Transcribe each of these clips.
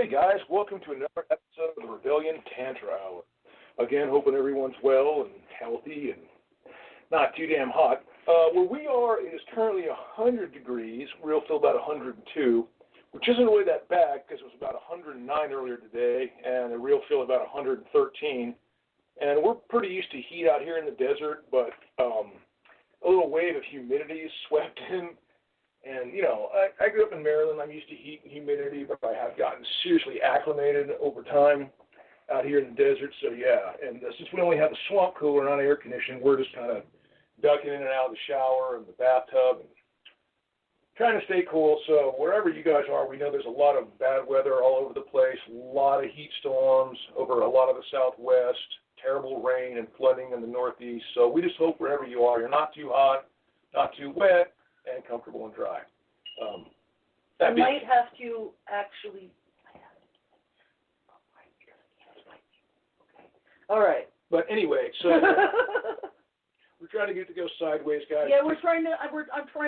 Hey guys, welcome to another episode of the Rebellion Tantra Hour. Again, hoping everyone's well and healthy and not too damn hot. Where we are, it is currently 100 degrees. Real feel about 102, which isn't really that bad because it was about 109 earlier today, and the real feel about 113. And we're pretty used to heat out here in the desert, but a little wave of humidity is swept in. And, you know, I grew up in Maryland. I'm used to heat and humidity, but I have gotten seriously acclimated over time out here in the desert. So, yeah, and since we only have the swamp cooler, not air conditioning, we're just kind of ducking in and out of the shower and the bathtub and trying to stay cool. So wherever you guys are, we know there's a lot of bad weather all over the place, a lot of heat storms over a lot of the southwest, terrible rain and flooding in the northeast. So we just hope wherever you are, you're not too hot, not too wet, and comfortable and dry. I might have to actually. All right. But anyway, so we're trying to get it to go sideways, guys. Yeah, I'm trying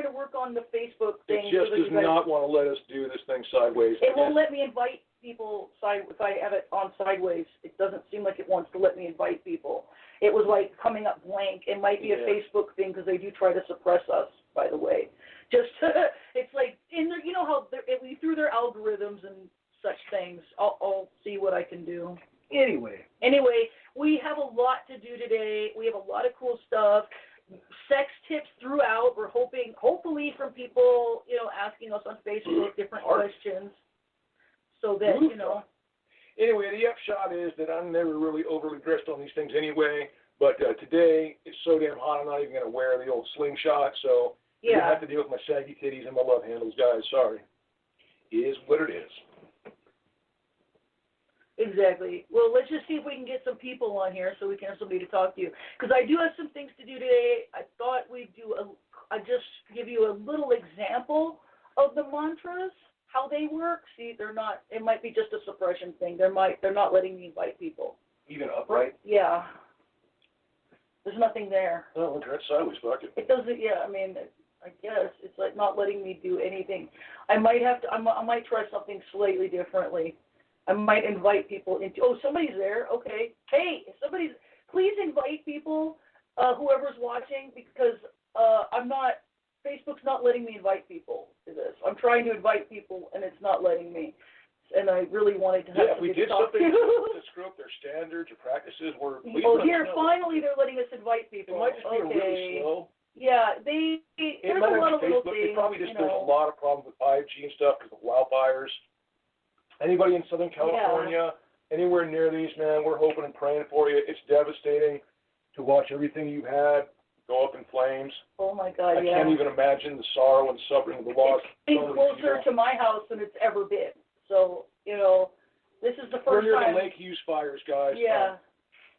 to work on the Facebook thing. It just does not want to let us do this thing sideways. It won't let me invite people if I have it on sideways. It doesn't seem like it wants to let me invite people. It was like coming up blank. It might be a Facebook thing because they do try to suppress us, by the way. Just it's like in the, you know how we through their algorithms and such things. I'll see what I can do. Anyway, we have a lot to do today. We have a lot of cool stuff. Sex tips throughout. We're hopefully from people, you know, asking us on Facebook different questions, so that you know. Anyway, the upshot is that I'm never really overly dressed on these things anyway. But today it's so damn hot, I'm not even going to wear the old slingshot. So you have to deal with my saggy titties and my love handles, guys. Sorry. It is what it is. Exactly. Well, let's just see if we can get some people on here so we can have somebody to talk to you. Because I do have some things to do today. I thought we'd I just give you a little example of the mantras, how they work. See, they're not. It might be just a suppression thing. They're not letting me invite people. Even upright? Yeah. There's nothing there. Oh, we'll try it sideways, fuck it. It doesn't. Yeah. I mean, I guess it's like not letting me do anything. I might have to. I might try something slightly differently. I might invite people into. Oh, somebody's there. Okay. Hey, please invite people, whoever's watching, because Facebook's not letting me invite people to this. I'm trying to invite people, and it's not letting me. And I really wanted to have somebody to talk to. Yeah, if we did something to screw up their standards or practices, finally they're letting us invite people. It might just be really slow. Yeah, there's a lot of little things. It probably just there's a lot of problems with 5G and stuff because of wildfires. Anybody in Southern California, anywhere near these, man, we're hoping and praying for you. It's devastating to watch everything you had go up in flames. Oh, my God, I can't even imagine the sorrow and suffering of the loss. It's closer to my house than it's ever been. So, you know, this is the first time. We're near the Lake Hughes fires, guys. Yeah.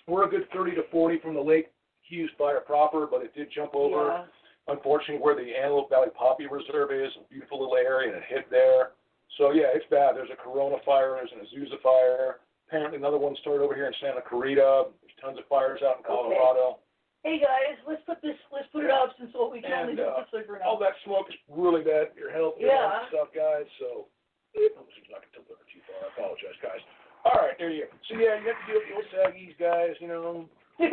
We're a good 30 to 40 from the Lake Hughes fire proper, but it did jump over, unfortunately, where the Antelope Valley Poppy Reserve is, a beautiful little area, and it hit there. So, yeah, it's bad. There's a Corona fire. There's an Azusa fire. Apparently another one started over here in Santa Clarita. There's tons of fires out in Colorado. Hey, guys, let's put it up since what we can only do is cigarette. All that smoke is really bad for your health and all that stuff, guys. So, it seems like I took that too far. I apologize, guys. All right, there you go. So, yeah, you have to deal with the old saggies, guys, you know. A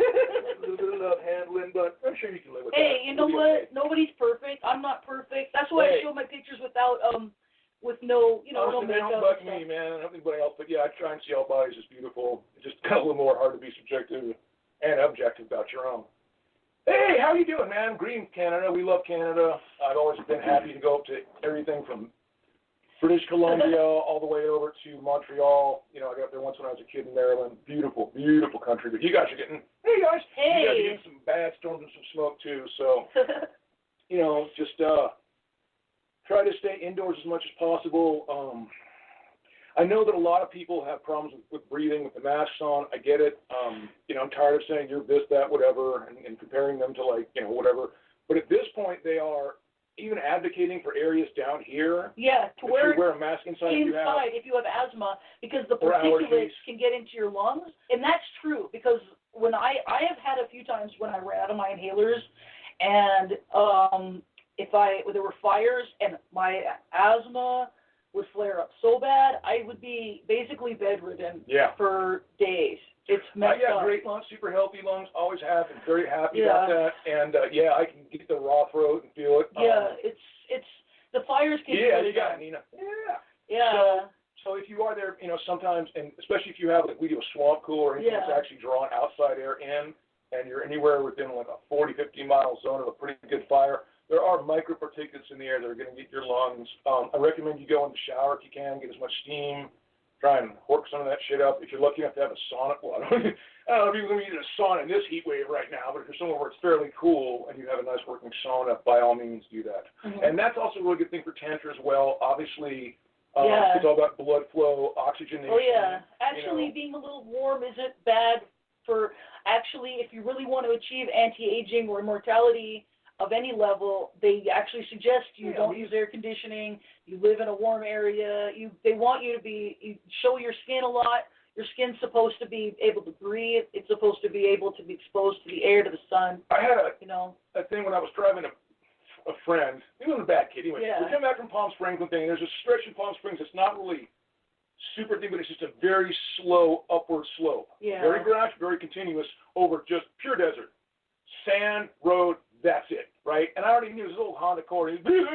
little bit of love handling, but I'm sure you can live with that. Hey, you know what? Okay. Nobody's perfect. I'm not perfect. That's why I show my pictures without with no, you know, no makeup. Don't bug me, man. I don't think anybody else, but yeah, I try and see all bodies as beautiful. It's just kind of a little more hard to be subjective and objective about your own. Hey, how you doing, man? Green Canada. We love Canada. I've always been happy to go up to everything from British Columbia all the way over to Montreal. You know, I got up there once when I was a kid in Maryland. Beautiful, beautiful country. But you guys are getting, you guys are getting some bad storms and some smoke too. So, you know, just try to stay indoors as much as possible. I know that a lot of people have problems with breathing with the masks on. I get it. You know, I'm tired of saying you're this, that, whatever, and comparing them to, like, you know, whatever. But at this point, they are even advocating for areas down here. Yeah, to wear a mask inside if you have asthma, because the particulates can get into your lungs. And that's true, because when I have had a few times when I ran out of my inhalers, and there were fires, and my asthma would flare up so bad, I would be basically bedridden for days. It's messed up. Great lungs, super healthy lungs, always have, and very happy about that. And I can get the raw throat and feel it. It's the fires can you got it, Nina. So if you are there, sometimes, and especially if you have, like we do, a swamp cool or anything that's actually drawing outside air in, and you're anywhere within like a 40, 50-mile zone of a pretty good fire, there are microparticulates in the air that are going to get your lungs. I recommend you go in the shower if you can, get as much steam, try and work some of that shit up. If you're lucky enough to have a sauna, well, I don't know if you're going to use a sauna in this heat wave right now, but if you're somewhere where it's fairly cool and you have a nice working sauna, by all means do that. And that's also a really good thing for Tantra as well. Obviously, it's all about blood flow, oxygenation. Oh, yeah. Actually, being a little warm isn't bad for, if you really want to achieve anti-aging or immortality of any level, they actually suggest you don't use air conditioning, you live in a warm area, they want you to show your skin a lot. Your skin's supposed to be able to breathe, it's supposed to be able to be exposed to the air, to the sun. I had a thing when I was driving a friend, he wasn't a bad kid, anyway, we came back from Palm Springs and there's a stretch in Palm Springs that's not really super deep, but it's just a very slow upward slope. Very gradual, very continuous over just pure desert. Sand, road, that's it, right? And I already knew this little Honda Accord. And he was,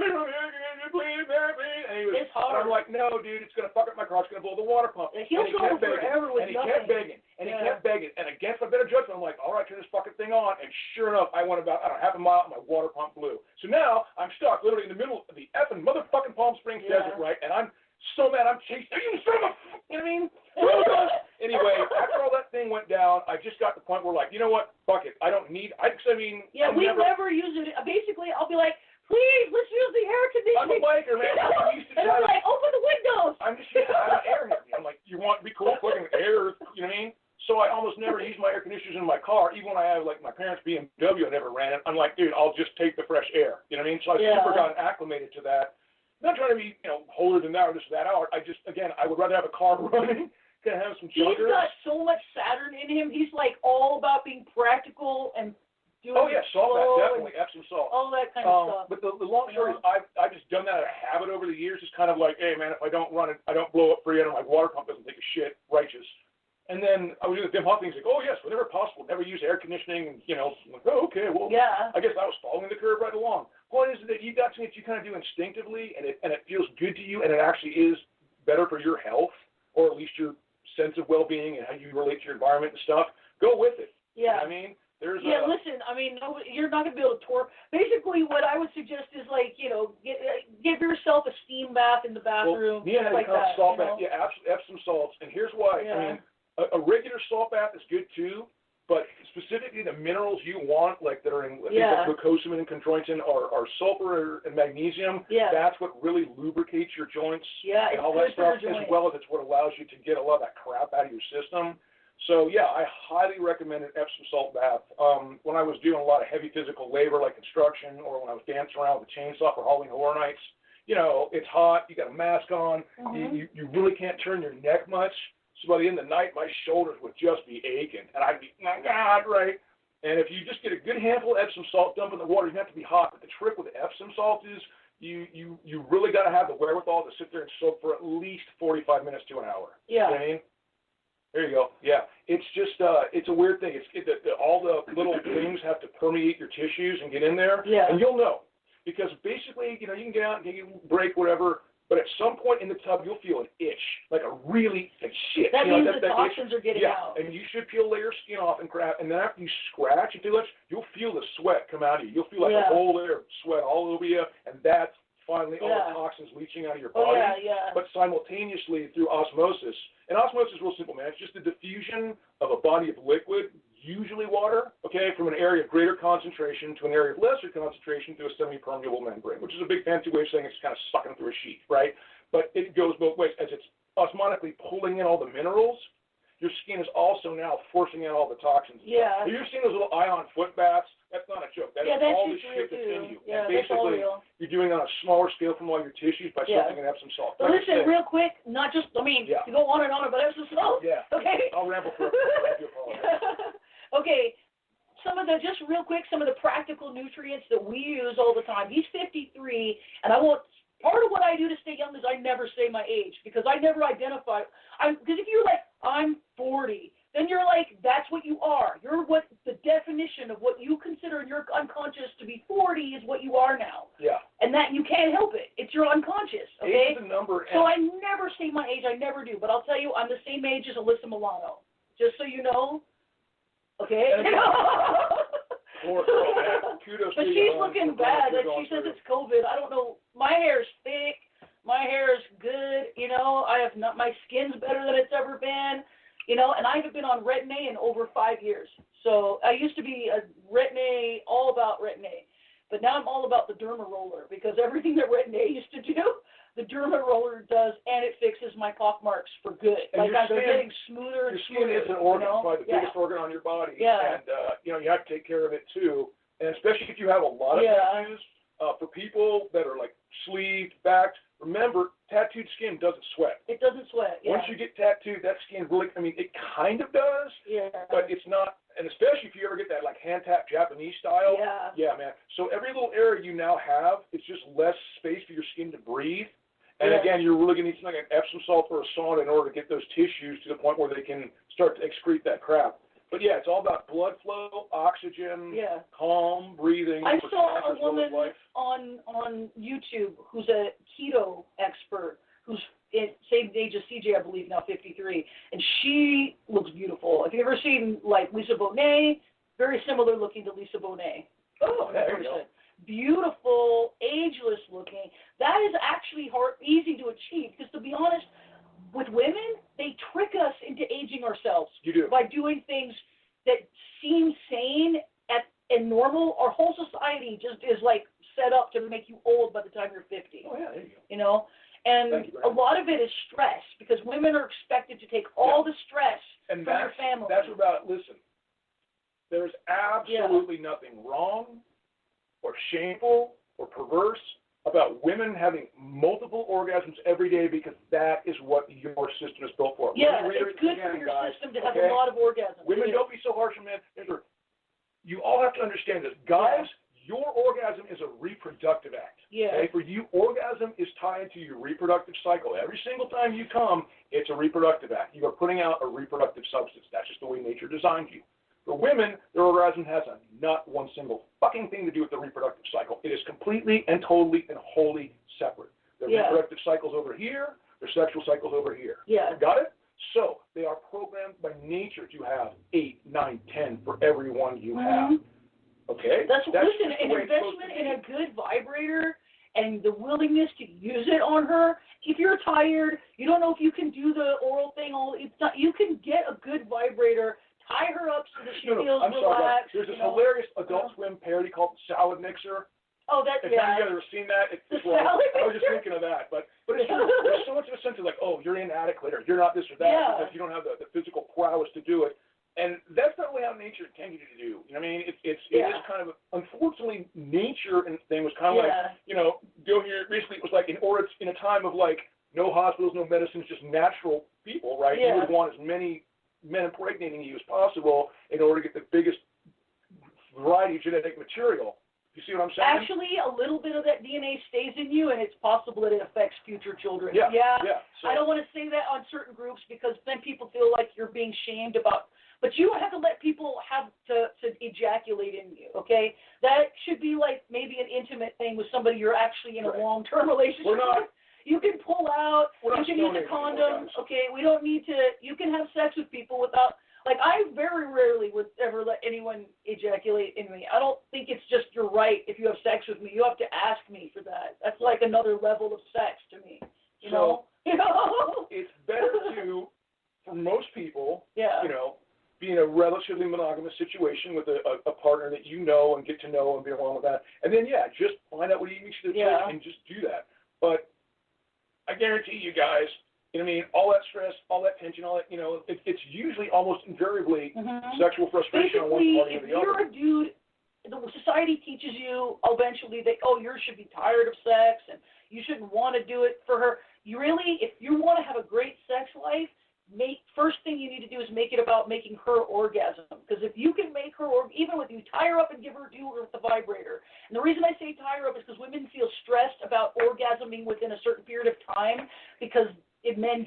it's hard. And I'm like, no, dude, it's going to fuck up my car. It's going to blow the water pump. He'll go forever with nothing. Kept begging. And he kept begging. And against my better judgment, I'm like, all right, turn this fucking thing on. And sure enough, I went about, half a mile, and my water pump blew. So now I'm stuck literally in the middle of the effing motherfucking Palm Springs desert, right? And I'm so mad I'm chasing. You know what I mean? Anyway, after all that thing went down, I just got to the point where, like, you know what? Fuck it. I don't need. We never use it. Basically, I'll be like, please, let's use the air conditioning. I'm a biker, man. And I'm like, open the windows. I'm just used to having air here. I'm like, you want to be cool, fucking air, you know what I mean? So I almost never use my air conditioners in my car. Even when I have, like, my parents' BMW, I never ran it. I'm like, dude, I'll just take the fresh air. You know what I mean? So I've super gotten acclimated to that. I'm not trying to be, holier than thou or this or that out. I would rather have a car running. Can have some He's got so much Saturn in him. He's like all about being practical and doing salt bath, definitely, Epsom salt. All that kind of stuff. But the long story is I've just done that out of habit over the years. It's kind of like, hey, man, if I don't run it, I don't blow up free, and my water pump doesn't take a shit, righteous. And then I was doing the Dim Hot things like, oh, yes, whenever possible, never use air conditioning. And, I'm like, oh, okay, well, I guess I was following the curve right along. Point is that you got something that you kind of do instinctively, and it feels good to you, and it actually is better for your health, or at least your sense of well-being and how you relate to your environment and stuff. Go with it. Yeah. You know what I mean? Listen, you're not going to be able to torque. Basically, what I would suggest is, like, give yourself a steam bath in the bathroom. Well, had a salt bath. Yeah, Epsom salts. And here's why. Yeah. I mean, a regular salt bath is good, too, but specifically the minerals you want, like that are in glucosamine and chondroitin, are sulfur and magnesium. Yeah. That's what really lubricates your joints and all that stuff, as well as it's what allows you to get a lot of that crap out of your system. So, I highly recommend an Epsom salt bath. When I was doing a lot of heavy physical labor, like construction, or when I was dancing around with a chainsaw for hauling horror nights, it's hot, you got a mask on, you really can't turn your neck much. So by the end of the night, my shoulders would just be aching, and I'd be, my God, right? And if you just get a good handful of Epsom salt, dump in the water, you don't have to be hot. But the trick with Epsom salt is you really got to have the wherewithal to sit there and soak for at least 45 minutes to an hour. Yeah. You know what I mean? There you go. Yeah. It's just, it's a weird thing. All the little things have to permeate your tissues and get in there. Yeah. And you'll know. Because basically, you can get out and get a break, whatever. But at some point in the tub, you'll feel an itch, like a really shit. That means the toxins are getting out. And you should peel layer skin off and crap. And then after you scratch and do it, you'll feel the sweat come out of you. You'll feel like a whole layer of sweat all over you, and that's finally all the toxins leaching out of your body. But simultaneously through osmosis. And osmosis is real simple, man. It's just the diffusion of a body of liquid, usually water, from an area of greater concentration to an area of lesser concentration through a semi-permeable membrane, which is a big fancy way of saying it's kind of sucking through a sheet, right? But it goes both ways. As it's osmotically pulling in all the minerals, your skin is also now forcing in all the toxins. Yeah. Have you ever seen those little ion foot baths? That's not a joke. That is all the shit that's in you. Yeah, and basically, you're doing it on a smaller scale from all your tissues by soaking in Epsom salt. So listen, real quick, not just, to go on and on about Epsom salt. Yeah. Okay. I'll ramble for a minute. I do apologize. Okay. Some of the practical nutrients that we use all the time. He's 53, and part of what I do to stay young is I never say my because I never identify. Because if you're like, I'm 40, then you're like, that's what you are. You're what the definition of what you consider in your unconscious to be 40 is what you are now. Yeah. And that you can't help it. It's your unconscious, okay? Age is a number. So I never say my age. I never do. But I'll tell you, I'm the same age as Alyssa Milano. Just so you know. Okay? Poor girl, man. Kudos but to she's you, looking bad. That she says it's COVID. I don't know. My hair's thick. My hair is good. You know, I have not. My skin's better than it's ever been. You know, and I haven't been on Retin-A in over 5 years. So I used to be a Retin-A, all about Retin-A. But now I'm all about the derma roller because everything that Retin-A used to do, the derma roller does, and it fixes my pock marks for good. And like they're getting smoother and smoother. Your skin is an organ, you know? probably the biggest organ on your body. Yeah. And, you know, you have to take care of it too. And especially if you have a lot of tattoos, for people that are like sleeved, backed, remember, tattooed skin doesn't sweat. It doesn't sweat, Once you get tattooed, that skin really, I mean, it kind of does, but it's not, and especially if you ever get that like hand tap Japanese style. Yeah, man. So every little area you now have, it's just less space for your skin to breathe. And again, you're really going to need something like Epsom salt or a sauna in order to get those tissues to the point where they can start to excrete that crap. But yeah, it's all about blood flow, oxygen, calm breathing. I saw a woman on YouTube who's a keto expert who's same age as CJ, I believe, now 53, and she looks beautiful. Have you ever seen like Lisa Bonet? Very similar looking to Lisa Bonet. Oh, there you go. Beautiful, ageless looking. That is actually easy to achieve because, to be honest, with women, they trick us into aging ourselves. You do. By doing things that seem sane and normal. Our whole society just is like set up to make you old by the time you're 50. Oh, yeah, there you go. You know? And a lot of it is stress because women are expected to take all the stress from their family. That's about, listen, there's absolutely nothing wrong or shameful or perverse about women having multiple orgasms every day because that is what your system is built for. Yeah, it's good for your system to have a lot of orgasms. Women, don't be so harsh on men. You all have to understand this. Guys, your orgasm is a reproductive act. Okay? For you, orgasm is tied to your reproductive cycle. Every single time you come, it's a reproductive act. You are putting out a reproductive substance. That's just the way nature designed you. For women, their orgasm has not one single fucking thing to do with the reproductive cycle. It is completely and totally and wholly separate. Their reproductive cycle's over here, their sexual cycle's over here. Got it? So they are programmed by nature to have 8, 9, 10 for every one you have. Okay? Listen, an investment in a good vibrator and the willingness to use it on her. If you're tired, you don't know if you can do the oral thing. You can get a good vibrator. Tie her up so that she feels relaxed. There's this hilarious Adult Swim parody called The Salad Mixer. Oh, that's Have you guys ever seen that? I was just thinking of that. But it's true. There's so much of a sense of like, oh, you're inadequate or you're not this or that because you don't have the physical prowess to do it. And that's not really how nature intended you to do. You know what I mean? It is kind of, unfortunately, nature and thing was kind of like, you know, recently it was like in a time of like no hospitals, no medicines, just natural people, right? You would want as many men impregnating you as possible in order to get the biggest variety of genetic material. You see what I'm saying? Actually, a little bit of that DNA stays in you, and it's possible that it affects future children. So, I don't want to say that on certain groups because then people feel like you're being shamed about. But you don't have to let people have to ejaculate in you, okay? That should be like maybe an intimate thing with somebody you're actually in a long-term relationship with. You can pull out. You can use a condom. Okay, we don't need to. You can have sex with people without. Like, I very rarely would ever let anyone ejaculate in me. I don't think it's just your right if you have sex with me. You have to ask me for that. That's like another level of sex to me. You know? It's better to, for most people, you know, be in a relatively monogamous situation with a partner that you know and get to know and be along with that. And then, just find out what you need to do and just do that. But I guarantee you guys, you know what I mean, all that stress, all that tension, all that, you know, it's usually almost invariably sexual frustration on one party or the other. If you're a dude, the society teaches you eventually that, you should be tired of sex and you shouldn't want to do it for her. You really, if you want to have a great sex life, first thing you need to do is make it about making her orgasm. Because if you can make her, even with you, tie her up and do her with the vibrator. And the reason I say tie her up is because women feel stressed about orgasming within a certain period of time because if men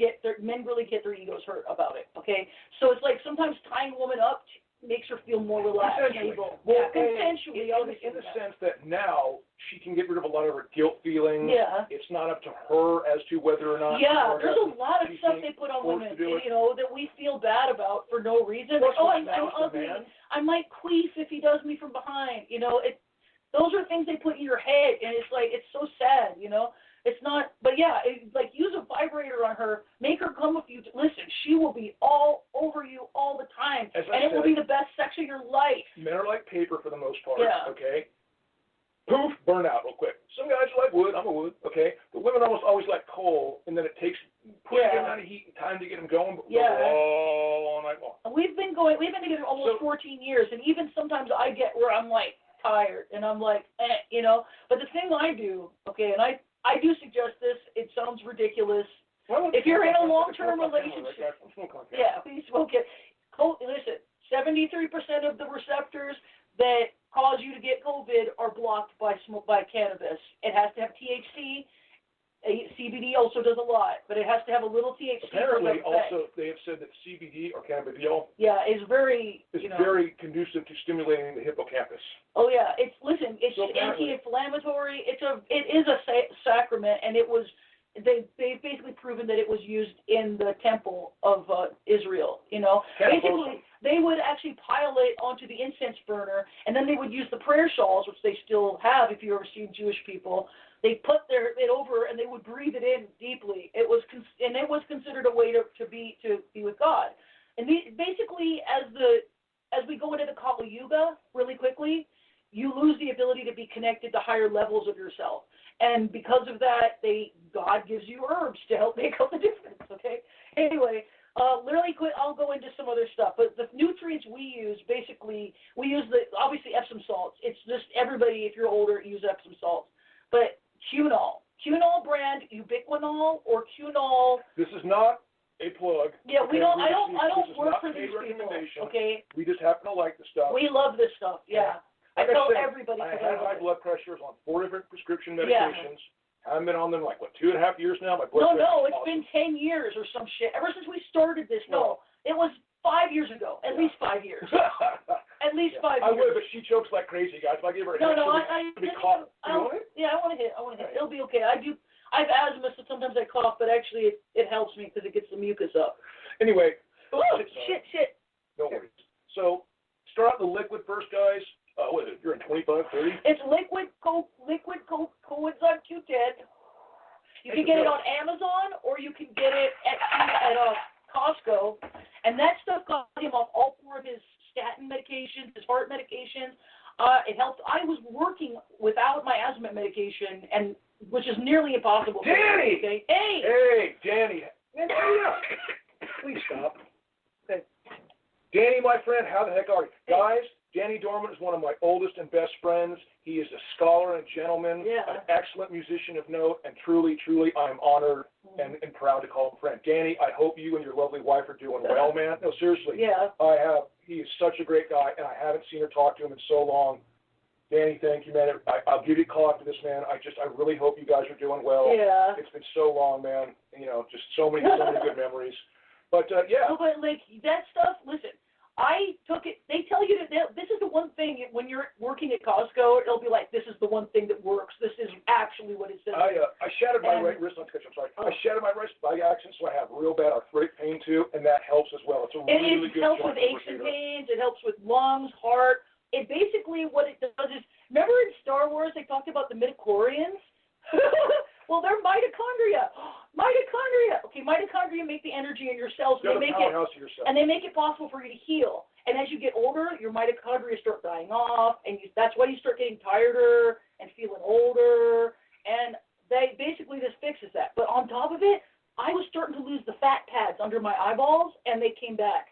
really get their egos hurt about it. Okay, so it's like sometimes tying a woman up makes her feel more relaxed and able. Well, consensually. In the sense that now she can get rid of a lot of her guilt feelings. Yeah. It's not up to her as to whether or not. Yeah, there's a lot of stuff they put on women, that we feel bad about for no reason. Like, I'm ugly. I might queef if he does me from behind. Those are things they put in your head, and it's like, it's so sad, It's not, but yeah, like use a vibrator on her, make her come with you. Listen, she will be all over you all the time, and it will be the best sex of your life. Men are like paper for the most part, okay? Poof, burn out real quick. Some guys are like wood, I'm a wood, okay? But women almost always like coal, and then it takes pretty good amount of heat and time to get them going, but all night long. We've been together almost 14 years, and even sometimes I get where I'm like tired, and I'm like, But the thing I do, okay, and I do suggest this. It sounds ridiculous. If you're in a long-term relationship, please smoke it. Listen, 73% of the receptors that cause you to get COVID are blocked by cannabis. It has to have THC. CBD also does a lot, but it has to have a little THC. Apparently, also they have said that CBD or cannabidiol is very very conducive to stimulating the hippocampus. Oh yeah, it's anti-inflammatory. It is a sacrament, and they've basically proven that it was used in the temple of Israel. Basically they would actually pile it onto the incense burner, and then they would use the prayer shawls, which they still have if you ever see Jewish people. They put it over, and they would breathe it in deeply. It was considered a way to be with God. And basically, as we go into the Kali Yuga really quickly, you lose the ability to be connected to higher levels of yourself. And because of that, God gives you herbs to help make up the difference. Okay. Anyway. Really quick, I'll go into some other stuff, but the nutrients we use, basically, we use obviously Epsom salts. It's just everybody, if you're older, use Epsom salts. But Qunol brand, Ubiquinol or Qunol. This is not a plug. Yeah, I don't work for these people. Okay. We just happen to like the stuff. We love this stuff. Yeah. Like I tell everybody. I had high blood pressures on 4 different prescription medications. I've been on them 2.5 years now. My blood pressure. It's been 10 years or some shit. Ever since we started this, it was 5 years ago. At least 5 years. At least 5 years. I would, but she chokes like crazy, guys. If I give her a hit, she'll be caught. I want to hit. It'll be okay. I have asthma, so sometimes I cough, but actually it helps me because it gets the mucus up. Anyway. Shit. No worries. So, start out the liquid first, guys. What is it? You're in 25, 30? It's liquid coids on Q10. You can get it on Amazon, or you can get it at Costco. And that stuff got him off all 4 of his statin medications, his heart medications. It helped. I was working without my asthma medication, and which is nearly impossible. Danny! Okay? Hey, Danny. Please stop. Okay. Danny, my friend, how the heck are you? Guys, Danny Dorman is one of my oldest and best friends. He is a scholar and gentleman, an excellent musician of note, and truly, I'm honored and proud to call him friend. Danny, I hope you and your lovely wife are doing well, man. No, seriously. Yeah. He is such a great guy, and I haven't seen or talked to him in so long. Danny, thank you, man. I'll give you a call after this, man. I really hope you guys are doing well. Yeah. It's been so long, man. Just so many good memories. But, yeah. No, but, that stuff, listen. I took it. They tell you that this is the one thing when you're working at Costco. It'll be like, this is the one thing that works. This is actually what it says. I shattered my right wrist. I'm sorry. I shattered my wrist by accident, so I have real bad arthritic pain too, and that helps as well. It's a really good. It helps with aches and pains. It helps with lungs, heart. It basically what it does is, remember in Star Wars they talked about the midichlorians? Well, they're mitochondria. Okay, mitochondria make the energy in your cells, and they make it possible for you to heal. And as you get older, your mitochondria start dying off, and that's why you start getting tireder and feeling older. And this fixes that. But on top of it, I was starting to lose the fat pads under my eyeballs, and they came back.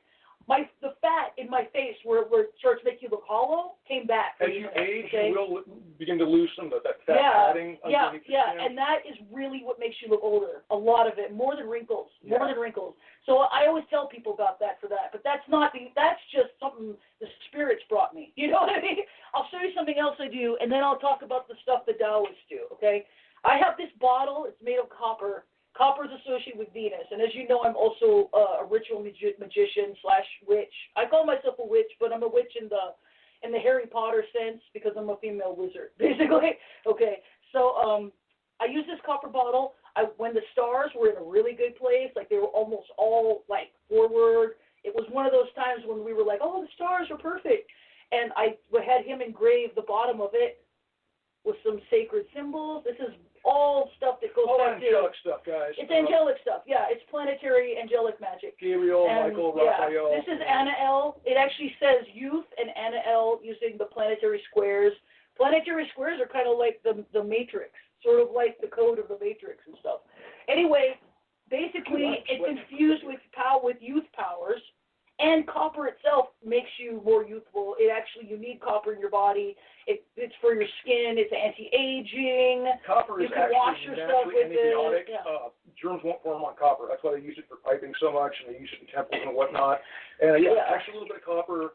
The fat in my face where it starts to make you look hollow came back. As you age, you will begin to lose some of that fat padding underneath your skin. And that is really what makes you look older. A lot of it, more than wrinkles. So I always tell people about that for that. But that's just something the spirits brought me. You know what I mean? I'll show you something else I do, and then I'll talk about the stuff the Taoists do, okay? I have this bottle. It's made of copper. Copper is associated with Venus. And as you know, I'm also a ritual magician / witch. I call myself a witch, but I'm a witch in the Harry Potter sense because I'm a female wizard, basically. Okay, so I use this copper bottle. When the stars were in a really good place, like they were almost all like forward, it was one of those times when we were like, oh, the stars are perfect. And I had him engrave the bottom of it with some sacred symbols. This is all stuff that goes back to... angelic stuff, guys. It's angelic stuff, yeah. It's planetary angelic magic. Gabriel, Michael, Raphael. This is Anna L. It actually says youth and Anna L. using the planetary squares. Planetary squares are kind of like the Matrix, sort of like the code of the Matrix and stuff. Anyway, basically, it's infused with youth powers, and copper itself makes you more youthful. You need copper in your body. It's for your skin. It's anti-aging. Copper is actually naturally antibiotic. Yeah. Germs won't form on copper. That's why they use it for piping so much, and they use it in temples and whatnot. And actually a little bit of copper.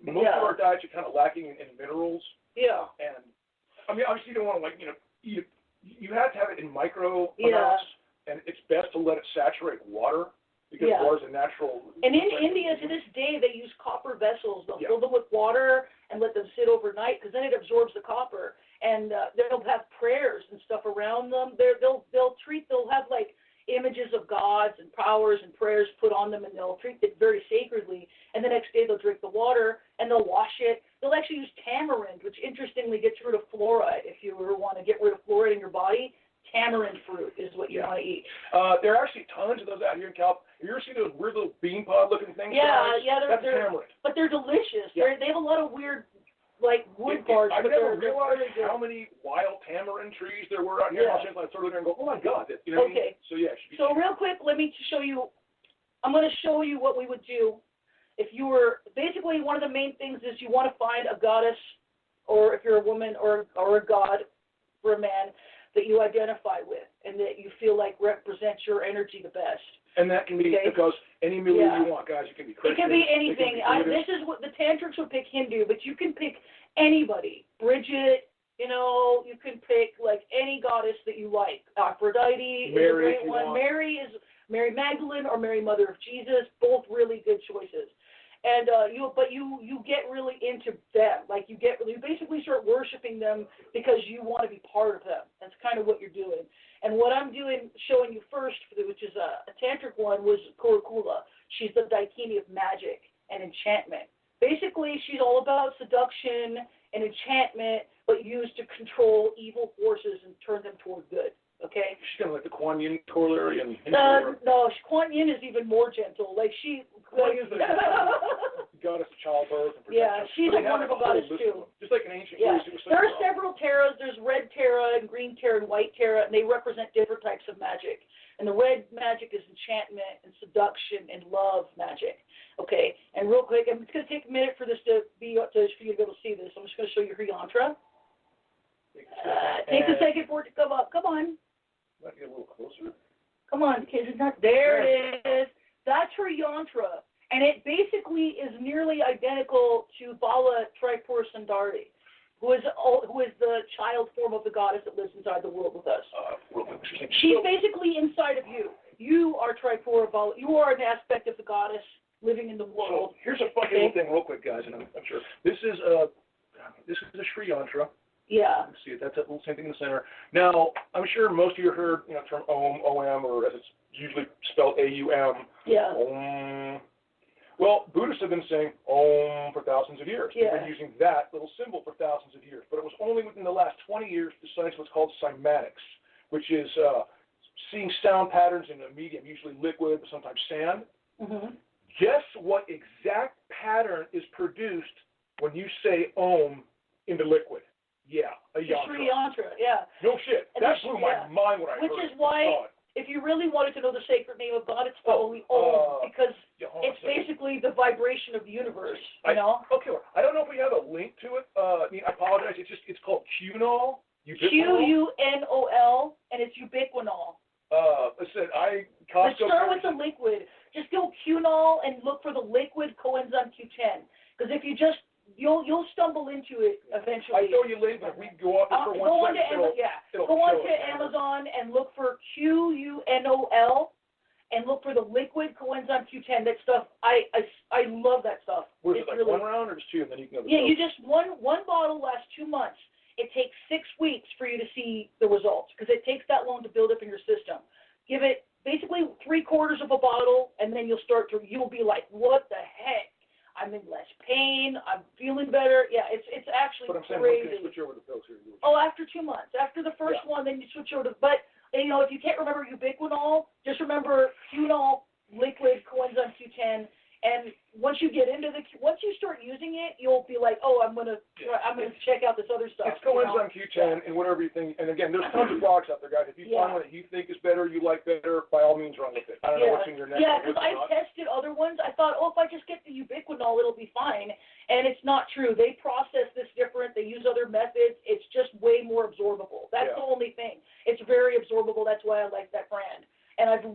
Most of our diets are kind of lacking in minerals. Yeah. And I mean, obviously, you don't want to eat it. You have to have it in micro amounts, and it's best to let it saturate water because water is a natural. And in India to this day, they use copper vessels. They'll fill them with water and let them sit overnight because then it absorbs the copper. And they'll have prayers and stuff around them. They'll have like images of gods and powers and prayers put on them, and they'll treat it very sacredly. And the next day they'll drink the water and they'll wash it. They'll actually use tamarind, which interestingly gets rid of fluoride. If you ever want to get rid of fluoride in your body, tamarind fruit is what you want to eat. There are actually tons of those out here in Cal. Have you ever seen those weird little bean pod looking things? That's tamarind. But they're delicious. Yeah. They have a lot of weird, like wood parts. I never realized how many wild tamarind trees there were out here. I sort of there and go, oh my God. You know what I mean? So So real quick, let me show you. I'm going to show you what we would do if you were. Basically, one of the main things is you want to find a goddess, or if you're a woman, or a god for a man that you identify with and that you feel like represents your energy the best. And that can be because any milieu you want, guys. You can be Christian. It can be anything. This is what the tantrics would pick Hindu, but you can pick anybody. Bridget, you can pick like any goddess that you like. Aphrodite is a great one. Mary is Mary Magdalene or Mary Mother of Jesus. Both really good choices. And you get really into them. Like you basically start worshiping them because you want to be part of them. That's kind of what you're doing. And what I'm showing you first, which is a tantric one, was Kurukula. She's the Daikini of magic and enchantment. Basically, she's all about seduction and enchantment, but used to control evil forces and turn them toward good. Okay? She's kind of like the Kuan Yin corollary. No, Kuan Yin is even more gentle. Like Kuan Yin is the goddess of childbirth and protection. Yeah, she's a wonderful goddess too. Just like an ancient Greece. There are several Taras. There's red Tara and green Tara and white Tara, and they represent different types of magic. And the red magic is enchantment and seduction and love magic. Okay, and real quick, it's going to take a minute for this for you to be able to see this. I'm just going to show you her yantra. Take a second for it to come up. Come on. Might get a little closer. Come on, kids. There it is. That's her yantra. And it basically is nearly identical to Bala Tripura Sundari, who is the child form of the goddess that lives inside the world with us. She's basically inside of you. You are Tripura Bala. You are an aspect of the goddess living in the world. So here's a funny little thing real quick, guys, and I'm sure. This is a Sri Yantra. Yeah. You see it. That's that little same thing in the center. Now, I'm sure most of you heard the term Om, O-M, or as it's usually spelled A-U-M. Yeah. Om. Well, Buddhists have been saying Om for thousands of years. Yeah. They've been using that little symbol for thousands of years. But it was only within the last 20 years that science what's called cymatics, which is seeing sound patterns in a medium, usually liquid, but sometimes sand. Mm-hmm. Guess what exact pattern is produced when you say Om in the liquid? Yeah, a yantra. Sri yantra, yeah. No shit. That blew my mind when I heard it. Which is why, if you really wanted to know the sacred name of God, it's probably Om, because it's basically the vibration of the universe, you know? Okay, I don't know if we have a link to it. I apologize. It's called Ubiquinol. Q-U-N-O-L, and it's Ubiquinol. Let's start with the liquid. Just go Qnol and look for the liquid coenzyme Q10, because if you just You'll stumble into it eventually. I know you later, but if we go off for one second, Go on to Amazon and look for Qunol, and look for the liquid coenzyme Q10. That stuff, I love that stuff. Was it like really, 1 round or just 2, and then you can go? Yeah, you just one bottle lasts 2 months. It takes 6 weeks for you to see the results because it takes that long to build up in your system. Give it basically 3/4 of a bottle, and then you'll be like, what the heck? I'm in less pain. I'm feeling better. Yeah, it's actually but I'm saying, crazy. When can you switch over to pills here? Oh, after 2 months. After the first one, then you switch over to. But if you can't remember Ubiquinol, just remember Qnol liquid coenzyme Q10. And once you start using it, you'll be like, oh, I'm gonna check out this other stuff. It's coenzyme Q10 and whatever you think. And again, there's tons of products out there, guys. If you find one that you think is better, you like better, by all means, run with it. I don't know what's in your neck. Yeah, because I've tested other ones. I thought, if I just get the Ubiquinol, it'll be fine. And it's not true. They process this different. They use other methods. It's just way more absorbable. That's the only thing. It's very absorbable. That's why I like that brand. And I've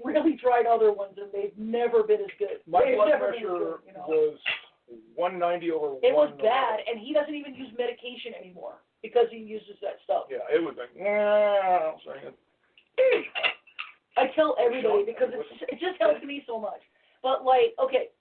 really tried other ones, and they've never been as good. My blood pressure was 190 over 1. It was bad, and he doesn't even use medication anymore because he uses that stuff. Yeah, it was like, I tell everybody because it just helps me so much. But okay,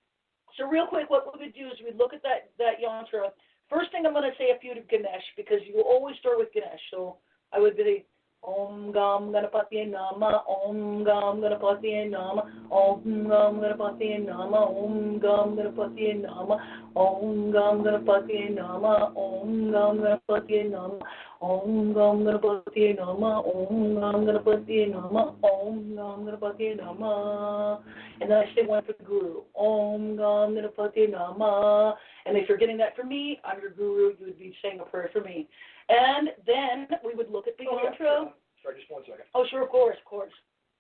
so real quick, what we would do is we'd look at that yantra. First thing I'm going to say a few to Ganesh because you always start with Ganesh. So I would be Om Gam Ganapati Nama, Om Gam Ganapati Nama, Om Gam Ganapati Nama, Om Gam Ganapati Nama, Om Gam Ganapati Nama, Om Gam Ganapati Nama, Om Gam Ganapati Nama, Om Gam Ganapati Nama, Om Gam Ganapati Nama. And then I say one for the Guru, Om Gam Ganapati Nama. And if you're getting that from me, I'm your Guru, you would be saying a prayer for me. And then we would look at the yantra. Sorry, just 1 second. Oh, sure, of course.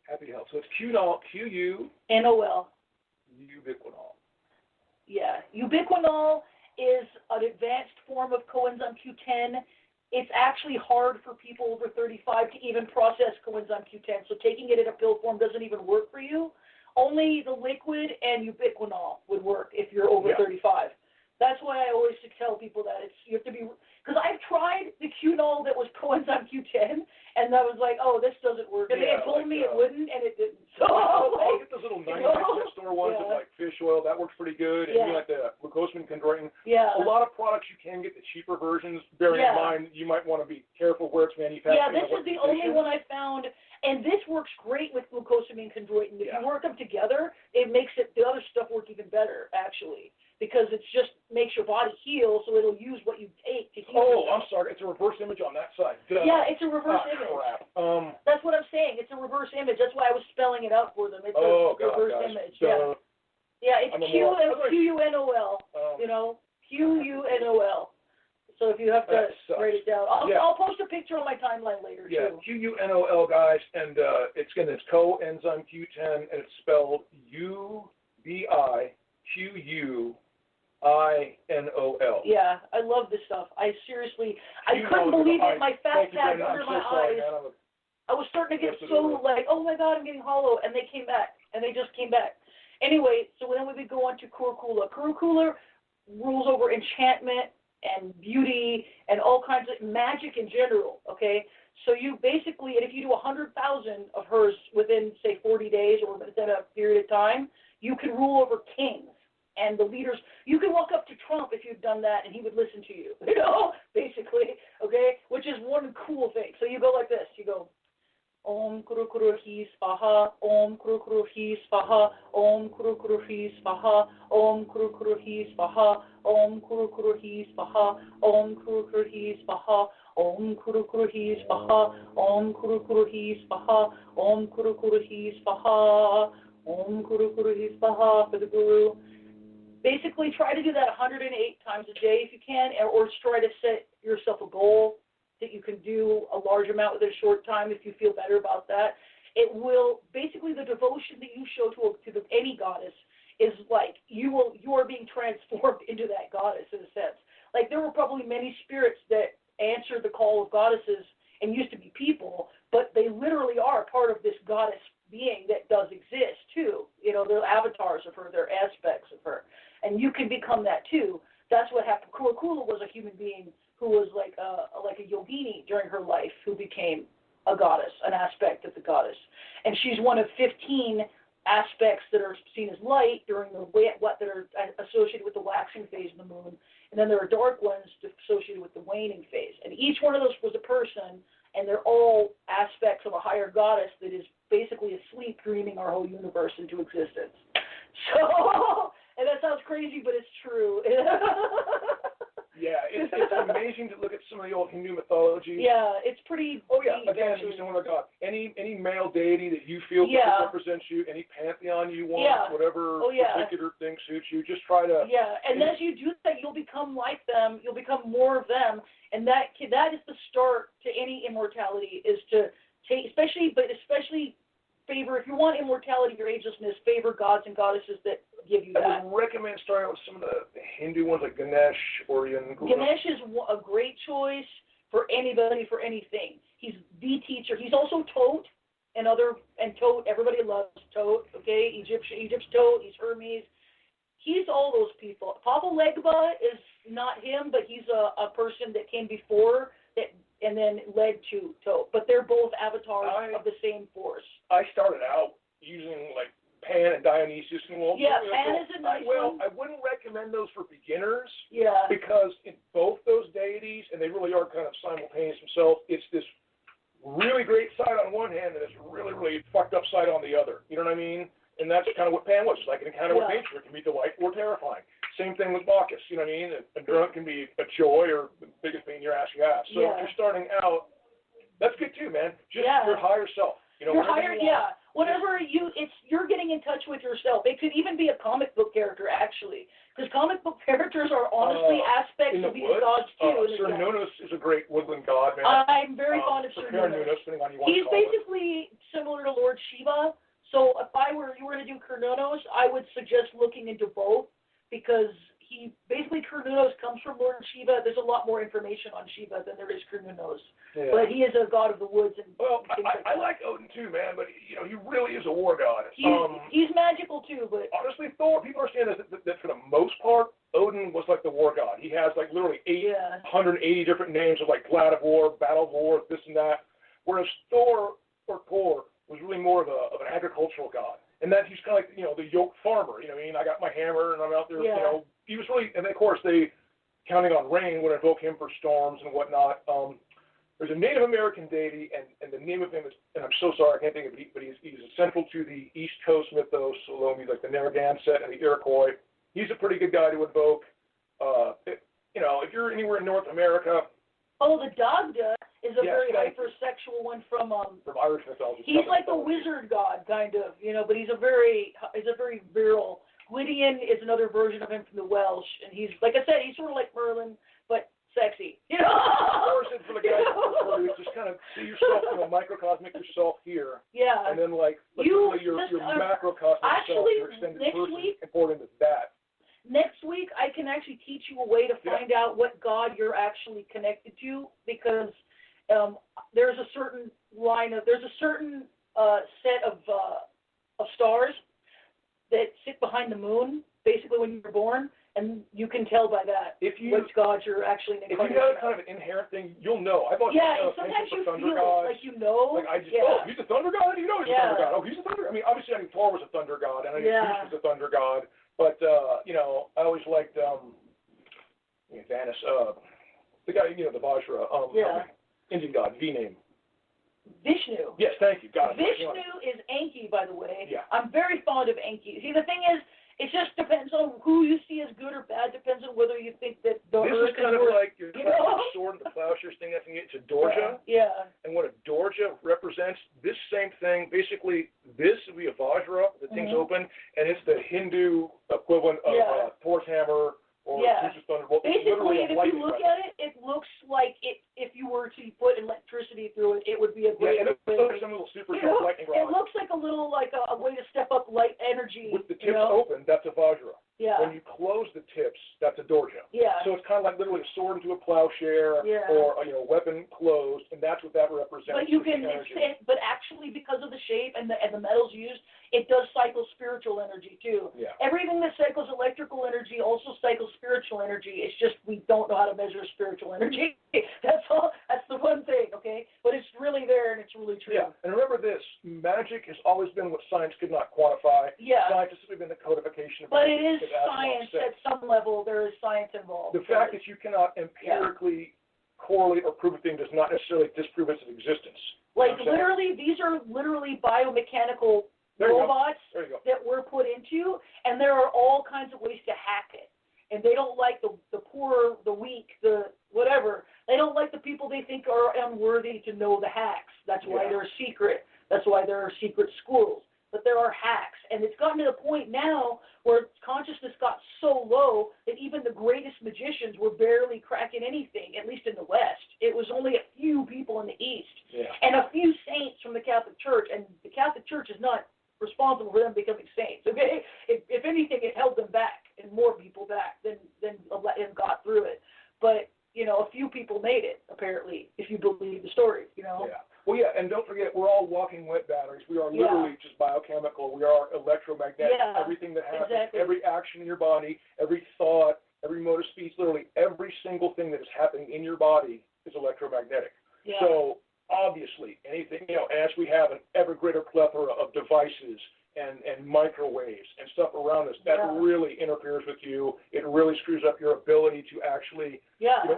Happy to help. So it's Qnol, N-O-L. Ubiquinol. Yeah. Ubiquinol is an advanced form of coenzyme Q10. It's actually hard for people over 35 to even process coenzyme Q10, so taking it in a pill form doesn't even work for you. Only the liquid and Ubiquinol would work if you're over 35. That's why I always tell people that you have to be, because I've tried the Qnol that was coenzyme Q10, and I was like, oh, this doesn't work. And they had told me it wouldn't, and it didn't. So I'll get those little 90-cent store ones with fish oil. That works pretty good. And you like the glucosamine chondroitin. Yeah. A lot of products you can get the cheaper versions. Bearing in mind, you might want to be careful where it's manufactured. Yeah, this is the only one I found. And this works great with glucosamine chondroitin. If you work them together, it makes the other stuff work even better, actually, because it just makes your body heal, so it'll use what you take to heal. Oh, I'm sorry. It's a reverse image on that side. Yeah, it's a reverse image. Crap. That's what I'm saying. It's a reverse image. That's why I was spelling it out for them. It's a reverse image. Yeah. Yeah, it's Qunol. Qunol. So if you have to write it down, I'll post a picture on my timeline later, too. Qunol, guys, and it's coenzyme Q10, and it's spelled Ubiquinol. Yeah, I love this stuff. I couldn't believe it. My fat pad under my eyes. I was starting to get so oh my God, I'm getting hollow, and they came back, and they just came back. Anyway, so then we would go on to Kurukula. Kurukula rules over enchantment and beauty and all kinds of magic in general, okay? So you basically, and if you do 100,000 of hers within, say, 40 days or within a period of time, you can rule over kings and the leaders. You can walk up to Trump if you've done that, and he would listen to you, basically, okay? Which is one cool thing. So you go like this. You go, Om Kuru Kuru Hi Svaha, Om Kuru Kuru Hi Svaha, Om Kuru Kuru Hi Svaha, Om Kuru Kuru Hi Svaha, Om Kuru Kuru Hi Svaha, Om Kuru Kuru Hi Svaha, Om Kuru Kuru Hi Svaha, Om Kuru Kuru Hi Svaha, Om Kuru Kuru Hi Svaha, Om Kuru Kuru Hi Svaha for the Guru. Basically, try to do that 108 times a day if you can, or try to set yourself a goal that you can do a large amount within a short time if you feel better about that. It will, basically the devotion that you show to any goddess is like you are being transformed into that goddess in a sense. Like there were probably many spirits that answered the call of goddesses and used to be people, but they literally are part of this goddess being that does exist too. They're avatars of her, they're aspects of her. And you can become that too. That's what happened. Kula was a human being who was like a yogini during her life, who became a goddess, an aspect of the goddess. And she's one of 15 aspects that are seen as light during the what that are associated with the waxing phase of the moon. And then there are dark ones associated with the waning phase. And each one of those was a person, and they're all aspects of a higher goddess that is basically asleep, dreaming our whole universe into existence. So, and that sounds crazy, but it's true. Yeah, it's amazing to look at some of the old Hindu mythology. Yeah, it's pretty. Oh yeah, deep, again, actually. you know, God, any male deity that you feel represents you, any pantheon you want, whatever particular thing suits you, just try to. Yeah, and as you do that, you'll become like them. You'll become more of them, and that is the start to any immortality. Is to take, especially favor, if you want immortality or agelessness, favor gods and goddesses that give you that. I would recommend starting with some of the Hindu ones like Ganesh or Ganesh is a great choice for anybody, for anything. He's the teacher. He's also Tote and Tote. Everybody loves Tote. Okay, Egypt's Tote. He's Hermes. He's all those people. Papa Legba is not him, but he's a person that came before that. And then led to Tote. But they're both avatars of the same force. I started out using like Pan and Dionysus and Pan is a nice one. I wouldn't recommend those for beginners. Yeah. Because in both those deities, and they really are kind of simultaneous themselves, it's this really great side on one hand and this really, really fucked up side on the other. You know what I mean? And that's kind of what Pan was. It's like an encounter with nature. It can be delightful or terrifying. Same thing with Bacchus. You know what I mean? A drunk can be a joy or the biggest pain in your ass you have. So if you're starting out, that's good too, man. Just your higher self. You know, your higher, whatever you're getting in touch with yourself. It could even be a comic book character, actually, because comic book characters are honestly aspects of these gods too. Sir Nunos is a great woodland god, man. I'm very fond of Sir Nunos. He's basically similar to Lord Shiva. So if you were to do Cernunnos, I would suggest looking into both. Because Cernunnos comes from Lord Shiva. There's a lot more information on Shiva than there is Cernunnos. Yeah. But he is a god of the woods. And I like Odin too, man. But he really is a war god. He's magical too. But honestly, Thor. People understand that for the most part, Odin was like the war god. He has like literally 880 different names of like glad of war, battle of war, this and that. Whereas Thor or Thor was really more of an agricultural god. And that he's kind of like, the yoke farmer. You know what I mean? I got my hammer and I'm out there, he was really, and of course they, counting on rain, would invoke him for storms and whatnot. There's a Native American deity, and the name of him is, and I'm so sorry, I can't think of it, but he's central to the East Coast mythos, so like the Narragansett and the Iroquois. He's a pretty good guy to invoke. If you're anywhere in North America. Oh, the Dagda is a very hypersexual one from Irish mythology. He's like a wizard god, kind of, but he's a very virile. Gwydion is another version of him from the Welsh, and he's, like I said, he's sort of like Merlin, but sexy. Of course, it's for the guys who just kind of see yourself, microcosmic yourself here. Yeah. And then your macrocosmic self, your extended person, import into that. Next week, I can actually teach you a way to find out what god you're actually connected to, because there's a certain set of stars that sit behind the moon, basically when you're born, and you can tell by that which god you're actually in. If you got kind of an inherent thing, you'll know. I've always sometimes you thunder feel gods. like you know. Like I just, he's a thunder god? You know he's a thunder god. Oh, he's a thunder. I mean, obviously, Thor was a thunder god, and I knew Zeus was a thunder god. But, I always liked Vanis, the guy, the Vajra, Indian god, V-name. Vishnu. Yes, thank you. Got it. Vishnu is Enki, by the way. Yeah. I'm very fond of Enki. See, the thing is, it just depends on who you see as good or bad. Depends on whether you think that the This is kind of like your sword and the plowshares thing. It's a Dorja. Yeah. And what a Dorja represents, this same thing, basically, this would be a Vajra, the thing's open, and it's the Hindu equivalent of Thor's hammer or Zeus's thunderbolt. Basically, if you look at it, it looks like if you were to put electricity through it, it would be a great. Yeah, and it looks like some little super lightning rod. It looks like a little, like a way to step up light energy. With the tips open, that's a Vajra. Yeah. When you close the tips, that's a doorjamb. Yeah. So it's kind of like literally a sword into a plowshare, Yeah. or a weapon closed, and that's what that represents. But you can, but actually because of the shape and the metals used, it does cycle spiritual energy too. Yeah. Everything that cycles electrical energy also cycles spiritual energy. It's just we don't know how to measure spiritual energy. That's all. That's the one thing, okay? But it's really there and it's really true. Yeah, and remember this, magic has always been what science could not quantify. Yeah. Science has been the codification of But magic. it is science at some level. There is science involved. The fact that you cannot empirically correlate or prove a thing does not necessarily disprove its existence. Like literally, these are literally biomechanical robots that we're put into, and there are all kinds of ways to hack it. And they don't like the poor, the weak, the whatever. They don't like the people they think are unworthy to know the hacks. That's why they're secret. That's why there are secret schools. But there are hacks. And it's gotten to the point now where consciousness got so low that even the greatest magicians were barely cracking anything, at least in the West. It was only a few people in the East. Yeah. And a few saints from the Catholic Church. And the Catholic Church is not responsible for them becoming saints, okay? If anything, it held them back and more people back than got through it. But, a few people made it, apparently, if you believe the story, Yeah. Well, yeah, and don't forget, we're all walking wet batteries. We are literally just biochemical. We are electromagnetic. Yeah, everything that happens, every action in your body, every thought, every mode of speech, literally every single thing that is happening in your body is electromagnetic. Yeah. So, obviously, anything, as we have an ever greater plethora of devices and microwaves and stuff around us, that really interferes with you. It really screws up your ability to actually,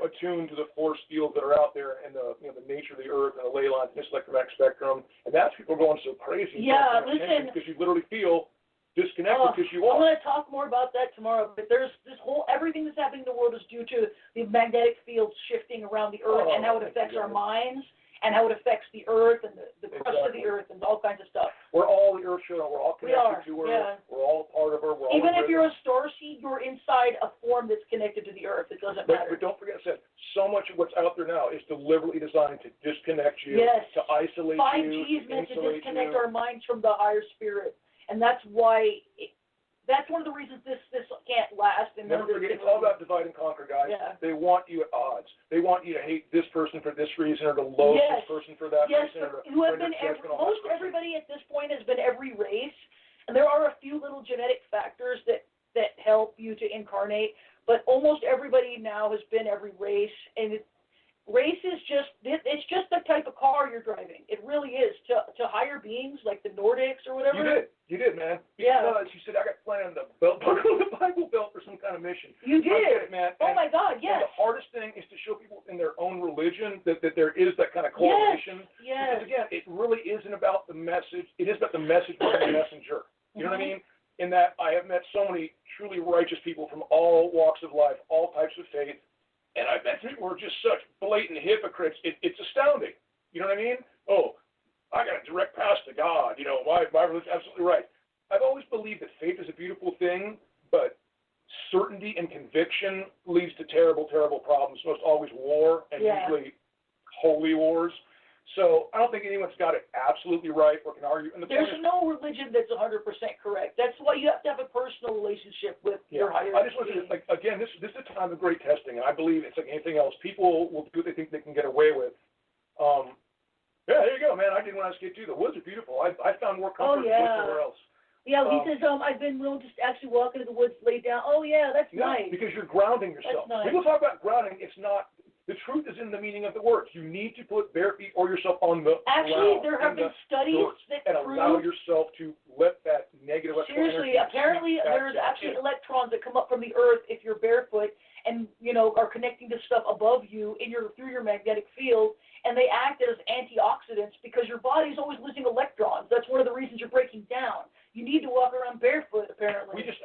attune to the force fields that are out there and the nature of the earth and the ley lines and this electromagnetic spectrum. And that's people going so crazy. Yeah, listen. Because you literally feel disconnected because you are. I'm going to talk more about that tomorrow, but there's everything that's happening in the world is due to the magnetic field shifting around the earth and how it affects our minds. And how it affects the earth and the crust of the earth and all kinds of stuff. We're all the earth children. We're all connected to her. Yeah. We're all part of her. We're all even if you're a starseed, you're inside a form that's connected to the earth. It doesn't matter. But don't forget, so much of what's out there now is deliberately designed to disconnect you, to isolate 5G you, is meant to disconnect our minds from the higher spirit. And that's why... That's one of the reasons this can't last. And never forget, it's all about divide and conquer, guys. Yeah. They want you at odds. They want you to hate this person for this reason or to loathe this person for that reason. Most everybody at this point has been every race, and there are a few little genetic factors that help you to incarnate, but almost everybody now has been every race, and race is it's just the type of car you're driving. It really is. To higher beings like the Nordics or whatever. You did, man. Because you said, I got planned the Bible belt for some kind of mission. You did. I get it, man. Oh, my God, yes. And the hardest thing is to show people in their own religion that there is that kind of correlation. Yes. Because, again, it really isn't about the message. It is about the message of the messenger. You know what I mean? In that I have met so many truly righteous people from all walks of life, all types of faith, and I've met people who are just such blatant hypocrites. It's astounding. You know what I mean? Oh, I got a direct path to God. My religion's absolutely right. I've always believed that faith is a beautiful thing, but certainty and conviction leads to terrible, terrible problems. Most always war, and usually holy wars. So I don't think anyone's got it absolutely right or can argue. And there's no religion that's 100% correct. That's why you have to have a personal relationship with your higher I just want to say, again, this is a time of great testing, and I believe it's like anything else. People will do what they think they can get away with. There you go, man. I did when I was a kid, too. The woods are beautiful. I found more comfort in the woods somewhere else. Yeah, he says, I've been willing to actually walk into the woods, lay down. Oh, yeah, that's nice. Because you're grounding yourself. That's nice. People talk about grounding. It's not. The truth is in the meaning of the words. You need to put bare feet or yourself on the ground. There have been studies that and prove... allow yourself to let that negative electron Seriously, apparently there's actually electrons that come up from the earth if you're barefoot and, are connecting to stuff above you through your magnetic field, and they act as antioxidants because your body's always losing electrons. That's one of the reasons you're breaking down. You need to walk around barefoot, apparently. It's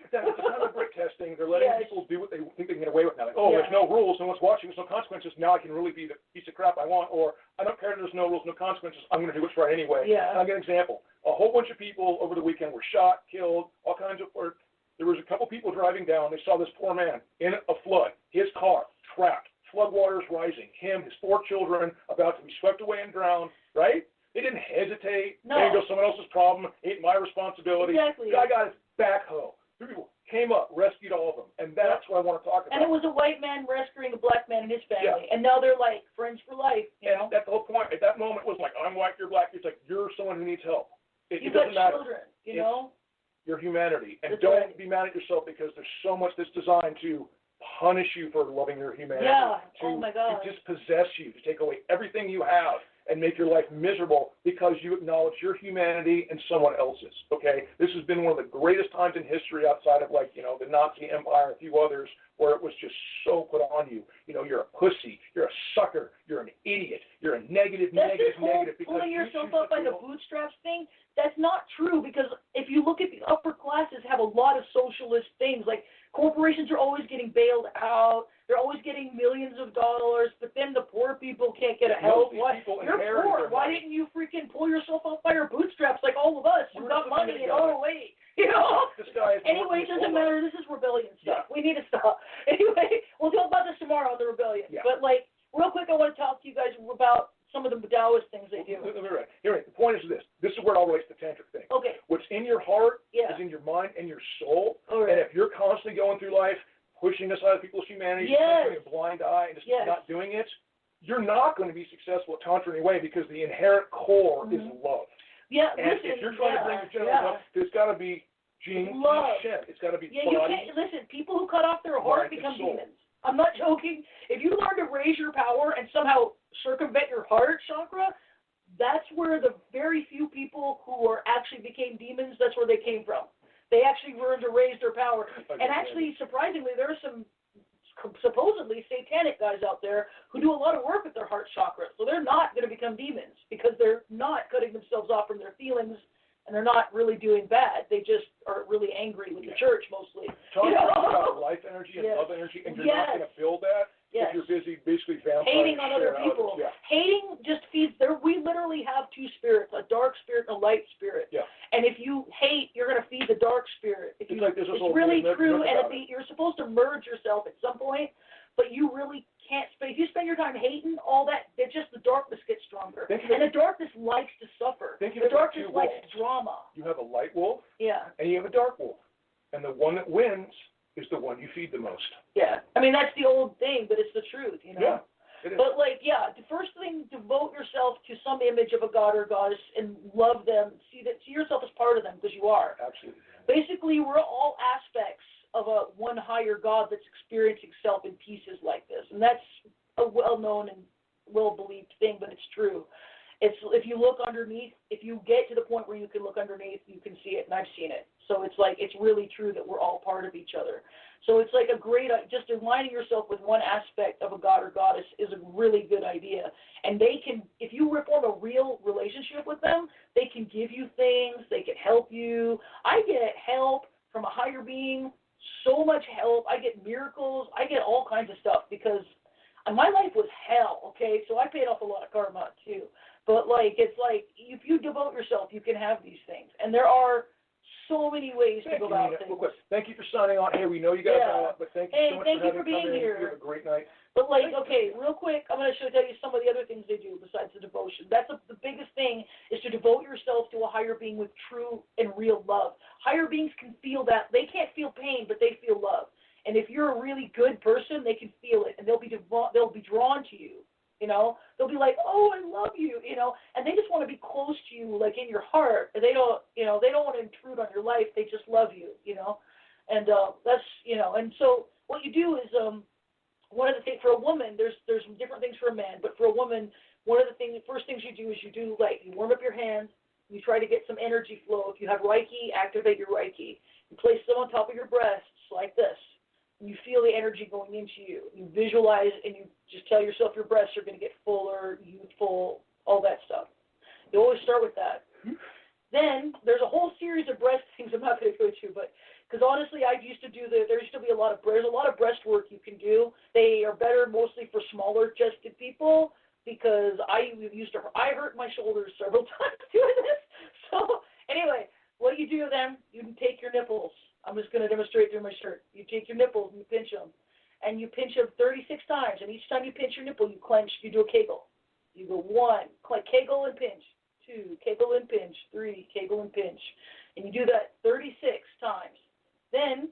another brick testing. They're letting people do what they think they can get away with now. Like, there's no rules, no one's watching, there's no consequences. Now I can really be the piece of crap I want. Or I don't care, there's no rules, no consequences. I'm going to do what's right anyway. Yeah. And I'll get an example. A whole bunch of people over the weekend were shot, killed, all kinds of work. There was a couple people driving down. They saw this poor man in a flood. His car trapped. Floodwaters rising. Him, his 4 children about to be swept away and drowned. Right? They didn't hesitate. No. They didn't go, someone else's problem. Ain't my responsibility. Exactly. The guy got his backhoe. 3 people came up, rescued all of them, and that's what I want to talk about. And it was a white man rescuing a black man and his family, and now they're like friends for life. You know, that's the whole point. At that moment, was like, I'm white, you're black. It's like you're someone who needs help. You've it got doesn't matter. children. You know, your humanity, and that's don't right. be mad at yourself because there's so much that's designed to punish you for loving your humanity. Yeah. To, oh my God. to dispossess you, to take away everything you have and make your life miserable because you acknowledge your humanity and someone else's, okay? This has been one of the greatest times in history outside of, like, you know, the Nazi Empire and a few others where it was just so put on you. You know, you're a pussy, you're a sucker, you're an idiot, you're a negative, That's negative, this whole negative. Because pulling yourself you up by the bootstraps thing. That's not true because if you look at the upper classes have a lot of socialist things. Like corporations are always getting bailed out. They're always getting millions of dollars, but then the poor people can't get a help. Why? You're poor. Why didn't you freaking pull yourself up by your bootstraps like all of us? You got money and oh wait. You know? Anyway, it doesn't matter. This is rebellion stuff. We need to stop. Anyway, we'll talk about this tomorrow on the rebellion. Yeah. But like real quick, I want to talk to you guys about some of the Taoist things they do. Here, the point is this. This is where it all relates to tantric things. Okay. What's in your heart Yeah. is in your mind and your soul. All right. And if you're constantly going through life pushing aside people's humanity, Yes. turning a blind eye, and just Yes. not doing it, you're not going to be successful at Tantra anyway because the inherent core is love. Yeah, And listen, if you're trying to bring your general love, there's got to be Jing Love. Shen. It's got to be you body. can't listen. People who cut off their heart Mind and become soul. demons. I'm not joking. If you learn to raise your power and somehow circumvent your heart chakra, that's where the very few people who are actually became demons. That's where they came from. They actually learned to raise their power. And actually, surprisingly, there are some supposedly satanic guys out there who do a lot of work with their heart chakra. So they're not going to become demons because they're not cutting themselves off from their feelings. And they're not really doing bad. They just are really angry with the church mostly. Talking about life energy and love energy, and you're not going to build that if you're busy basically hating on other people. Yeah. Hating just feeds there. We literally have two spirits, a dark spirit and a light spirit. Yeah. And if you hate, you're going to feed the dark spirit. If you, it's really true, and you're supposed to merge yourself at some point, but you really can't spend. If you spend your time hating all that, just the darkness gets stronger. And the darkness likes to suffer. The darkness likes drama. You have a light wolf. Yeah. And you have a dark wolf. And the one that wins is the one you feed the most. Yeah. I mean, that's the old thing, but it's the truth, you know? Yeah. It is. But, like, the first thing, devote yourself to some image of a god or goddess and love them. See yourself as part of them because you are. Absolutely. Basically, we're all aspects of a one higher God that's experiencing self in pieces like this. And that's a well-known and well-believed thing, but it's true. It's if you look underneath, if you get to the point where you can look underneath, you can see it, and I've seen it. So it's like it's really true that we're all part of each other. So it's like a great, just aligning yourself with one aspect of a god or goddess is a really good idea. And they can, if you form a real relationship with them, they can give you things, they can help you. I get help from a higher being, so much help. I get miracles. I get all kinds of stuff because my life was hell, okay? So I paid off a lot of karma too. But, it's like if you devote yourself, you can have these things. And there are so many ways to go about things. Thank you for signing on. Hey, we know you got to go out, but thank you so much for being here. You have a great night. But, real quick, I'm going to tell you some of the other things they do besides the devotion. That's the biggest thing is to devote yourself to a higher being with true and real love. Higher beings can feel that. They can't feel pain, but they feel love. And if you're a really good person, they can feel it, and they'll be drawn to you. You know, they'll be like, "Oh, I love you," you know, and they just want to be close to you, like in your heart. And they don't want to intrude on your life. They just love you, you know, and that's, you know, and so what you do is one of the things for a woman, there's different things for a man, but for a woman, one of the first things you do is you warm up your hands, you try to get some energy flow. If you have Reiki, activate your Reiki. You place them on top of your breasts like this. You feel the energy going into you. You visualize and you just tell yourself your breasts are going to get fuller, youthful, all that stuff. You always start with that. Then there's a whole series of breast things I'm not going to go to, but because honestly, there used to be a lot of breast work you can do. They are better mostly for smaller chested people because I hurt my shoulders several times doing this. So anyway, what you do then, you can take your nipples. I'm just going to demonstrate through my shirt. You take your nipples and you pinch them. And you pinch them 36 times. And each time you pinch your nipple, you clench, you do a kegel. You go 1, kegel and pinch. 2, kegel and pinch. 3, kegel and pinch. And you do that 36 times. Then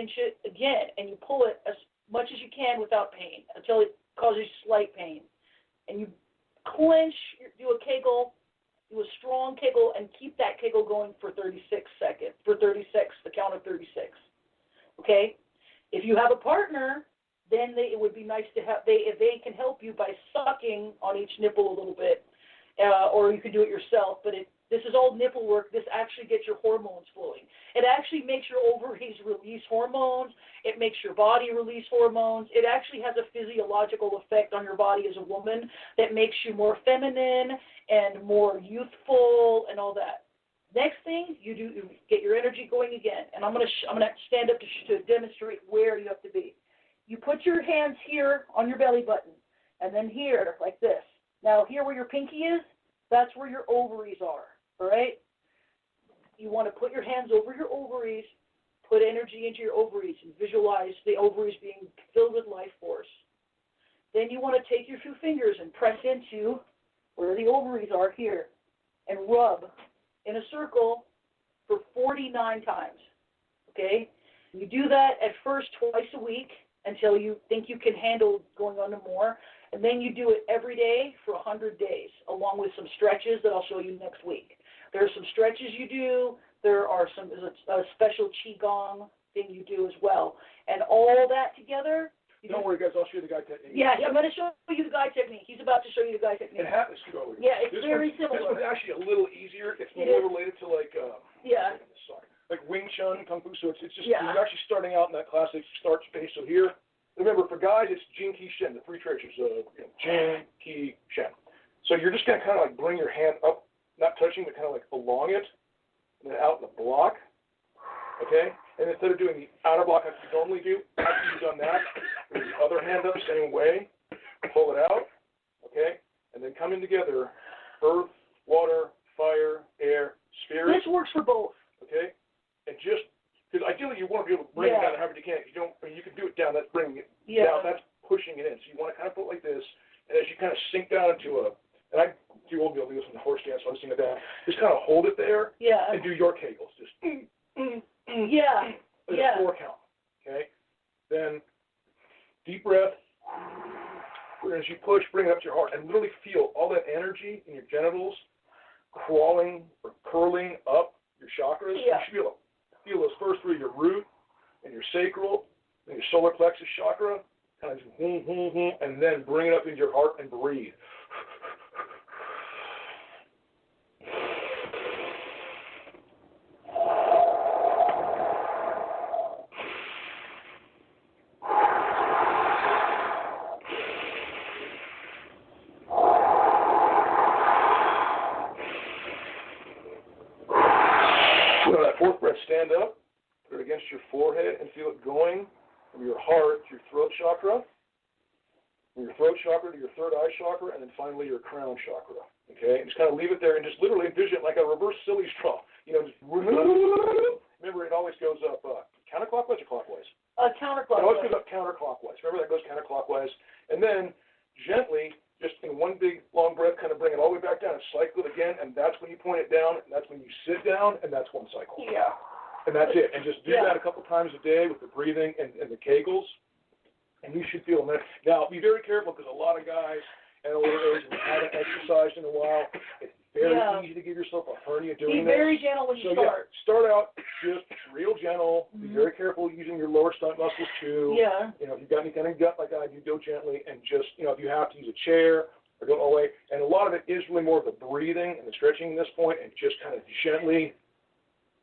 pinch it again, and you pull it as much as you can without pain until it causes slight pain. And you clench, do a kegel, do a strong kegel, and keep that kegel going for 36 seconds, the count of 36. Okay? If you have a partner, then it would be nice to have, if they can help you by sucking on each nipple a little bit, or you can do it yourself, but this is all nipple work. This actually gets your hormones flowing. It actually makes your ovaries release hormones. It makes your body release hormones. It actually has a physiological effect on your body as a woman that makes you more feminine and more youthful and all that. Next thing you do, you get your energy going again, and I'm gonna stand up to demonstrate where you have to be. You put your hands here on your belly button, and then here like this. Now here where your pinky is, that's where your ovaries are. All right? You want to put your hands over your ovaries, put energy into your ovaries, and visualize the ovaries being filled with life force. Then you want to take your two fingers and press into where the ovaries are here and rub in a circle for 49 times. Okay? You do that at first twice a week until you think you can handle going on to more. And then you do it every day for 100 days, along with some stretches that I'll show you next week. There are some stretches you do. There's a special Qigong thing you do as well. And all that together. Don't worry, guys. I'll show you the guide technique. Yeah, I'm going to show you the guide technique. He's about to show you the guide technique. It happens to go. Yeah, it's very similar. This one's actually a little easier. It's more related to like Wing Chun, Kung Fu. So it's just you're actually starting out in that classic start space. So here, remember, for guys, it's Jing, Qi, Shen, the three treasures of Jing, Qi, Shen. So you're just going to kind of like bring your hand up, not touching, but kind of like along it, and then out in the block, okay? And instead of doing the outer block like you normally do, after you've done that, bring the other hand up, same way, pull it out, okay? And then coming together, earth, water, fire, air, spirit. This works for both. Okay? And just, because ideally you want to be able to bring it down however you can. If you don't, I mean, you can do it down, that's bringing it down, that's pushing it in. So you want to kind of put it like this, and as you kind of sink down into and you won't be able to do this in the horse dance, so I'm seeing it down. Just kind of hold it there and do your kegels. Just a 4 count. Okay? Then deep breath. As you push, bring it up to your heart and literally feel all that energy in your genitals crawling or curling up your chakras. You should be able to feel those first three, your root and your sacral and your solar plexus chakra, kind of just and then bring it up into your heart and breathe. Fourth breath, stand up, put it against your forehead and feel it going from your heart to your throat chakra, from your throat chakra to your third eye chakra, and then finally your crown chakra. Okay? And just kind of leave it there and just literally envision it like a reverse silly straw. You know, just remember it always goes up counterclockwise or clockwise? Counterclockwise. It always goes up counterclockwise. Remember that goes counterclockwise. And then gently, just in one big long breath, kind of bring it all the way back down and cycle it again, and that's when you point it down, and that's when you sit down, and that's one cycle. Yeah. And that's it. And just do that a couple times a day with the breathing and the kegels, and you should feel that. Now, be very careful because a lot of guys at older age haven't exercised in a while. It's very easy to give yourself a hernia doing this. Be very gentle when you start. Start out just real gentle. Be very careful using your lower stomach muscles too. Yeah. You know, if you've got any kind of gut like I do, go gently and just, you know, if you have to use a chair or go away. And a lot of it is really more of the breathing and the stretching at this point and just kind of gently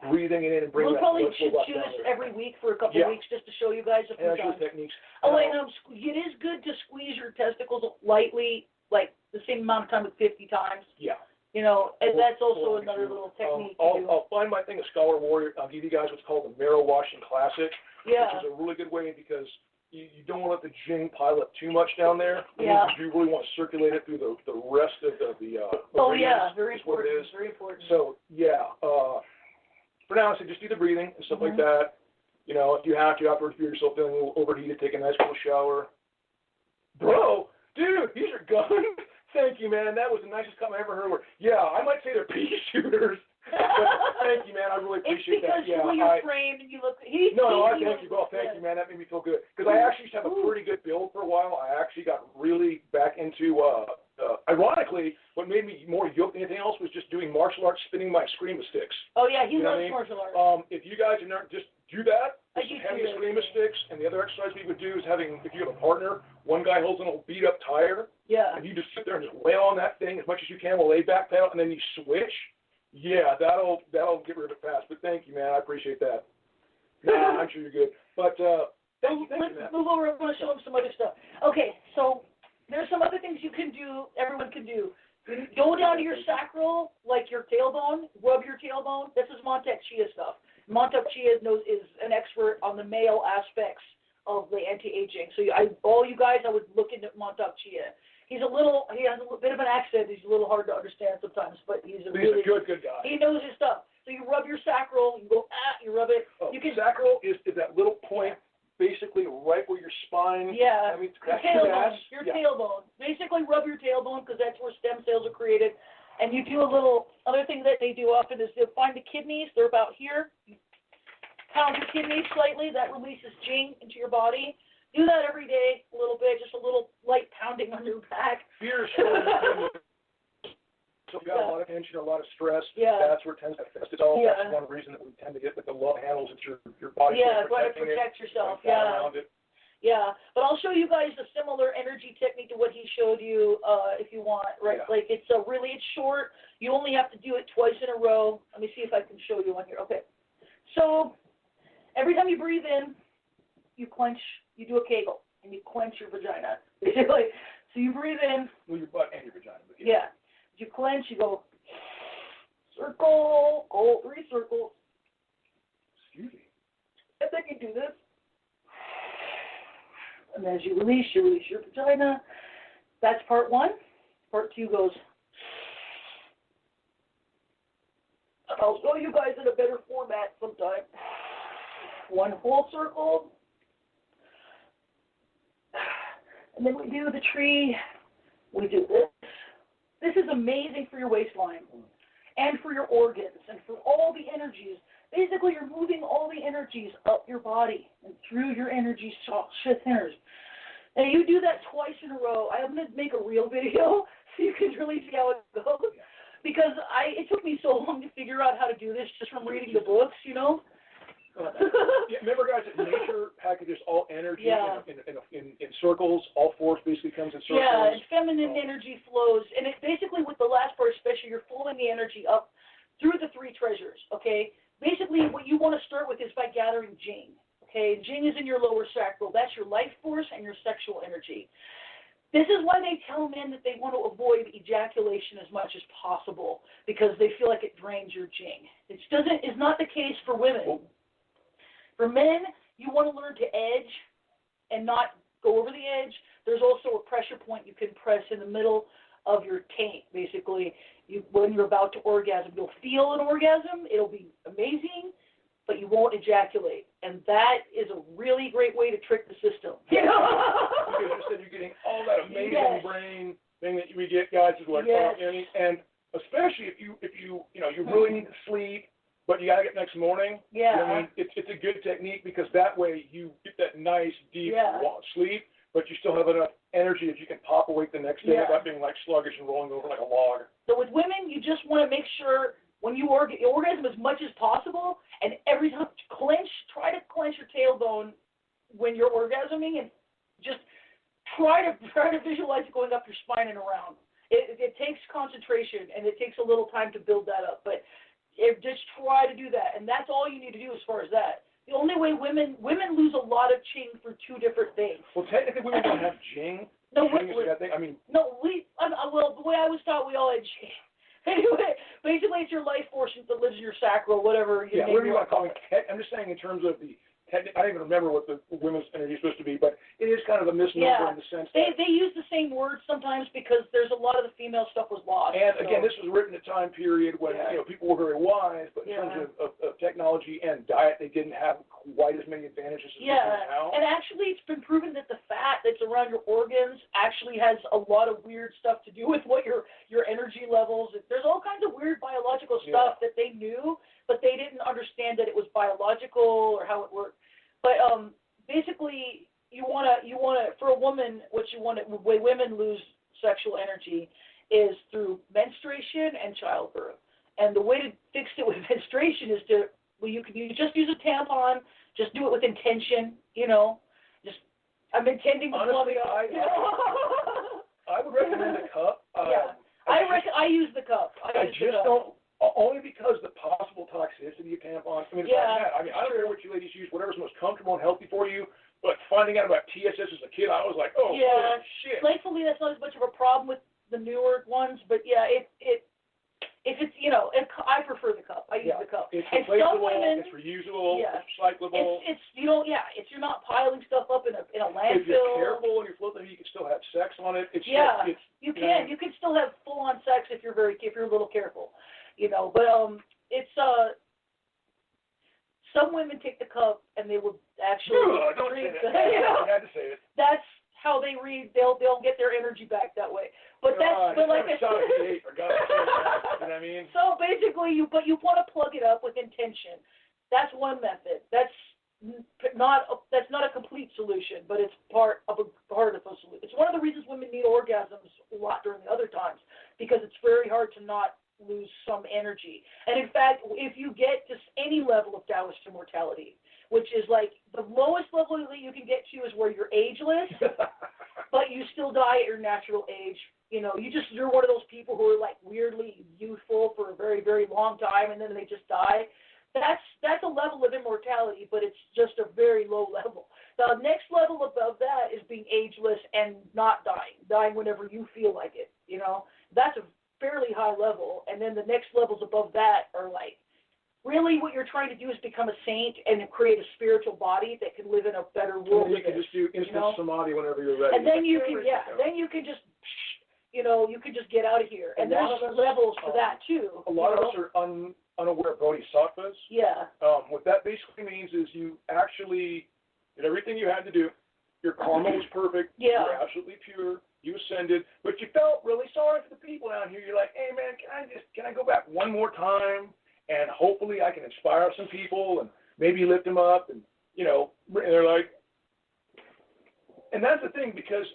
breathing it in and bringing that. We'll probably should do this every week for a couple of weeks just to show you guys a few times. Techniques. Oh, and it is good to squeeze your testicles lightly, like the same amount of time with 50 times. Yeah. You know, and that's also another little technique. I'll find my thing, a Scholar Warrior. I'll give you guys what's called the Marrow Washing Classic, which is a really good way because you don't want to let the Jing pile up too much down there. Yeah. You really want to circulate it through the rest of the very important. It is. Very important. So, for now, I say just do the breathing and stuff like that. You know, if you have to, afterwards, if you're yourself feeling a little overheated, take a nice cool shower. Bro, dude, these are guns. Thank you, man. That was the nicest comment I ever heard. I might say they're pea shooters. Thank you, man. I really appreciate that. It's because you're framed and you look. Thank you, Well, thank you, man. That made me feel good. Because I actually used to have a pretty good build for a while. I actually got really back into, ironically, what made me more yoked than anything else was just doing martial arts, spinning my screama sticks. Oh, yeah, he loves martial arts. If you guys are not, just do that. Having screama sticks, and the other exercise we would do is having, if you have a partner, one guy holds an old beat-up tire. Yeah. And you just sit there and just wail on that thing as much as you can while lay back pedal, and then you switch. Yeah, that'll get rid of it fast. But thank you, man. I appreciate that. Nah, I'm sure you're good. But thank you, man. Let's move over. I want to show him some other stuff. Okay, so there's some other things you can do. Everyone can do. Go down to your sacral, like your tailbone. Rub your tailbone. This is Montauk Chia stuff. Montauk Chia is an expert on the male aspects of the anti-aging. So all you guys, I would look into Montauk Chia. He has a bit of an accent. He's a little hard to understand sometimes, but he's a good guy. He knows his stuff. So you rub your sacral, you go, you rub it. Oh, sacral is that little point, basically right where your spine. Yeah, I mean, your tailbone. Basically rub your tailbone because that's where stem cells are created. And you do a little, other thing that they do often is they'll find the kidneys. They're about here. You pound your kidneys slightly. That releases Jing into your body. Do that every day, a little bit, just a little light pounding on your back. Fear is so you got a lot of tension, a lot of stress. Yeah. That's where it tends to fest. It's all that's one reason that we tend to get with the love handles. It's your body. Yeah, try to protect yourself. Yeah, but I'll show you guys a similar energy technique to what he showed you if you want, right? Yeah. Like it's short. You only have to do it twice in a row. Let me see if I can show you on here. Okay. So every time you breathe in, you clench, you do a kegel, and you clench your vagina, basically. So you breathe in. Well, your butt and your vagina. But yeah. You clench, you go circle, go 3 circles. Excuse me. And then you do this. And as you release your vagina. That's part 1. Part 2 goes. I'll show you guys in a better format sometime. 1 whole circle. And then we do the tree. We do this. This is amazing for your waistline and for your organs and for all the energies. Basically, you're moving all the energies up your body and through your energy centers. And you do that twice in a row. I'm going to make a real video so you can really see how it goes. Because it took me so long to figure out how to do this just from reading the books, you know. Yeah, remember, guys, that nature packages all energy in circles. All force basically comes in circles. Yeah, and feminine energy flows. And it's basically with the last part especially, you're flowing the energy up through the 3 treasures, okay? Basically, what you want to start with is by gathering Jing, okay? Jing is in your lower sacral. That's your life force and your sexual energy. This is why they tell men that they want to avoid ejaculation as much as possible because they feel like it drains your Jing. It's not the case for women. For men, you want to learn to edge and not go over the edge. There's also a pressure point you can press in the middle of your taint, basically. When you're about to orgasm, you'll feel an orgasm. It'll be amazing, but you won't ejaculate. And that is a really great way to trick the system. Because you said you're getting all that amazing brain thing that we get, guys, is like, and especially if you really need to sleep, but you got to get next morning. Yeah. You know what I mean? It's a good technique because that way you get that nice, deep sleep, but you still have enough energy that you can pop awake the next day without being like sluggish and rolling over like a log. So with women, you just want to make sure when you orgasm as much as possible, and every time try to clench your tailbone when you're orgasming, and just try to visualize it going up your spine and around. It takes concentration, and it takes a little time to build that up, but just try to do that, and that's all you need to do as far as that. The only way women lose a lot of Jing for 2 different things. Well, technically, women don't have Jing. No, Jing is like that thing. I mean, no, the way I was taught, we all had Jing. Anyway, basically, it's your life force that lives in your sacral, whatever. Whatever you want to call it. I'm just saying in terms of the. I don't even remember what the women's energy is supposed to be, but it is kind of a misnomer in the sense that they use the same words sometimes because there's a lot of the female stuff was lost. And again, this was written at a time period when people were very wise, but in terms of technology and diet, they didn't have quite as many advantages as we do now. And actually it's been proven that the fat that's around your organs actually has a lot of weird stuff to do with what your energy levels. There's all kinds of weird biological stuff that they knew, but they didn't understand that it was biological or how it worked. But basically, you wanna for a woman, the way women lose sexual energy is through menstruation and childbirth. And the way to fix it with menstruation is you just use a tampon, just do it with intention, I'm intending to plug it up. I would recommend a cup. I use the cup. I just don't, only because the possible toxicity of tampons. I mean, it's like that. I mean, I don't care what you ladies use, whatever's most comfortable and healthy for you, but finding out about TSS as a kid, I was like, oh shit. Thankfully, that's not as much of a problem with the newer ones, but if it's, I prefer the cup. I use the cup. It's replaceable, it's reusable, it's recyclable. You're not piling stuff up in a landfill. If you're careful and you're floating, you can still have sex on it. You can. You can still have full-on sex if you're a little careful, But it's some women take the cup and they will actually don't say that. I had to say it. That's how they read. They'll get their energy back that way. But like I said, you know what I mean? So basically, you want to plug it up with intention. That's one method. That's not a complete solution, but it's part of a solution. It's one of the reasons women need orgasms a lot during the other times, because it's very hard to not lose some energy. And in fact, if you get to any level of Taoist immortality, which is like the lowest level that you can get to is where you're ageless, but you still die at your natural age. You're one of those people who are like weirdly youthful for a very, very long time, and then they just die. That's a level of immortality, but it's just a very low level. The next level above that is being ageless and not dying whenever you feel like it. That's a fairly high level, and then the next levels above that are like, really what you're trying to do is become a saint and create a spiritual body that can live in a better world. And you can just do instant samadhi whenever you're ready. And then you can just you can just get out of here. And there's levels to that too. A lot of us are unaware of Bodhisattvas. Yeah. What that basically means is you actually did everything you had to do. Your karma was perfect. Yeah. You were absolutely pure. You ascended, but you felt really sorry for the people down here. You're like, hey man, can I go back one more time? And hopefully I can inspire some people and maybe lift them up. And, and they're like, and that's the thing, because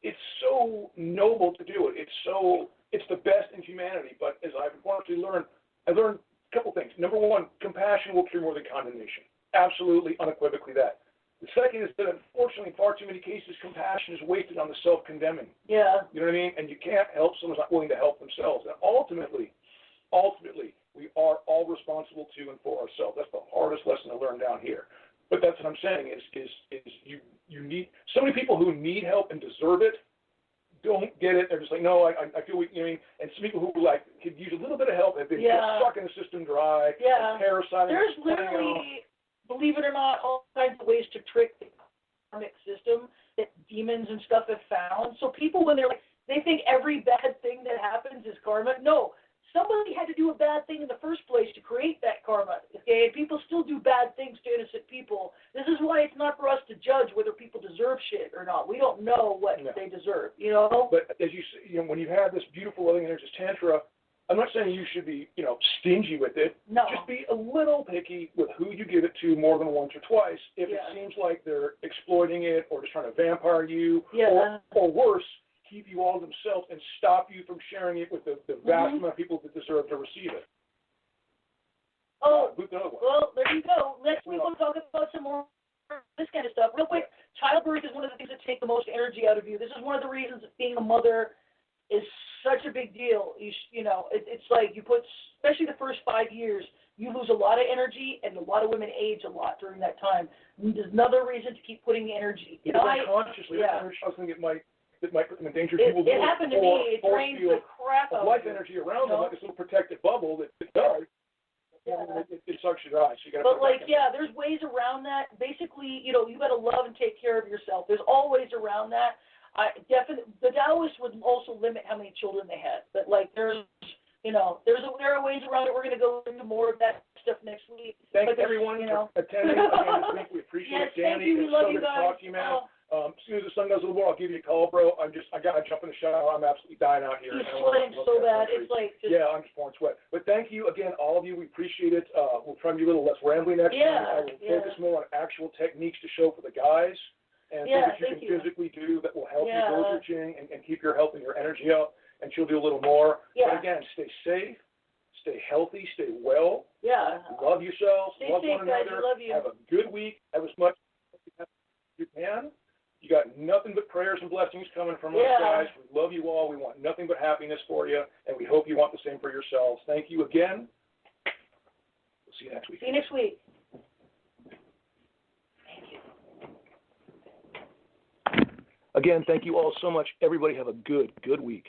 it's so noble to do it. It's the best in humanity. But as I've honestly learned, I learned a couple things. Number one, compassion will cure more than condemnation. Absolutely, unequivocally that. The second is that unfortunately, in far too many cases, compassion is wasted on the self-condemning. Yeah. You know what I mean? And you can't help someone who's not willing to help themselves. And ultimately, we are all responsible to and for ourselves. That's the hardest lesson to learn down here. But that's what I'm saying is you need so many people who need help and deserve it don't get it. They're just like, no, I feel weak. And some people who could use a little bit of help have been just sucking the system dry. Yeah. Parasiting. There's literally, believe it or not, all kinds of ways to trick the karmic system that demons and stuff have found. So people, when they think every bad thing that happens is karma. No. Somebody had to do a bad thing in the first place to create that karma, okay? And people still do bad things to innocent people. This is why it's not for us to judge whether people deserve shit or not. We don't know what they deserve, But as you say, when you have this beautiful loving energy Tantra, I'm not saying you should be, stingy with it. No. Just be a little picky with who you give it to more than once or twice. If it seems like they're exploiting it or just trying to vampire you, or worse, keep you all to themselves and stop you from sharing it with the vast amount of people that deserve to receive it. Oh, well, there you go. Let's move on and talk about some more this kind of stuff. Real quick, childbirth is one of the things that take the most energy out of you. This is one of the reasons that being a mother is such a big deal. It's like you put, especially the first 5 years, you lose a lot of energy, and a lot of women age a lot during that time. And there's another reason to keep putting the energy. Unconsciously, I was thinking it might put them in danger. People it happened to me. It drains the crap out of life energy around them, like this little protective bubble that it does. It sucks you dry. So you gotta there's ways around that. Basically, you got to love and take care of yourself. There's all ways around that. The Taoists would also limit how many children they had. But there's, there are ways around it. We're going to go into more of that stuff next week. Thanks everyone for attending again this week. We appreciate it. Yes, Danny, thank you. We it's love so you good to guys. talk to you, man. As soon as the sun goes a little more, I'll give you a call, bro. I gotta jump in the shower. I'm absolutely dying out here. He's sweating so bad. It's like just... Yeah, I'm just pouring sweat. But thank you again, all of you. We appreciate it. We'll try to be a little less rambling next time. I will focus more on actual techniques to show for the guys and things that you can physically do that will help you build your Jing and keep your health and your energy up. And she'll do a little more. Yeah. But again, stay safe, stay healthy, stay well. Yeah. Love yourselves. Stay love safe, one another. guys. Love you. Have a good week. Have as much as you can. You got nothing but prayers and blessings coming from us, guys. We love you all. We want nothing but happiness for you, and we hope you want the same for yourselves. Thank you again. We'll see you next week. See you next week. Again, thank you all so much. Everybody have a good week.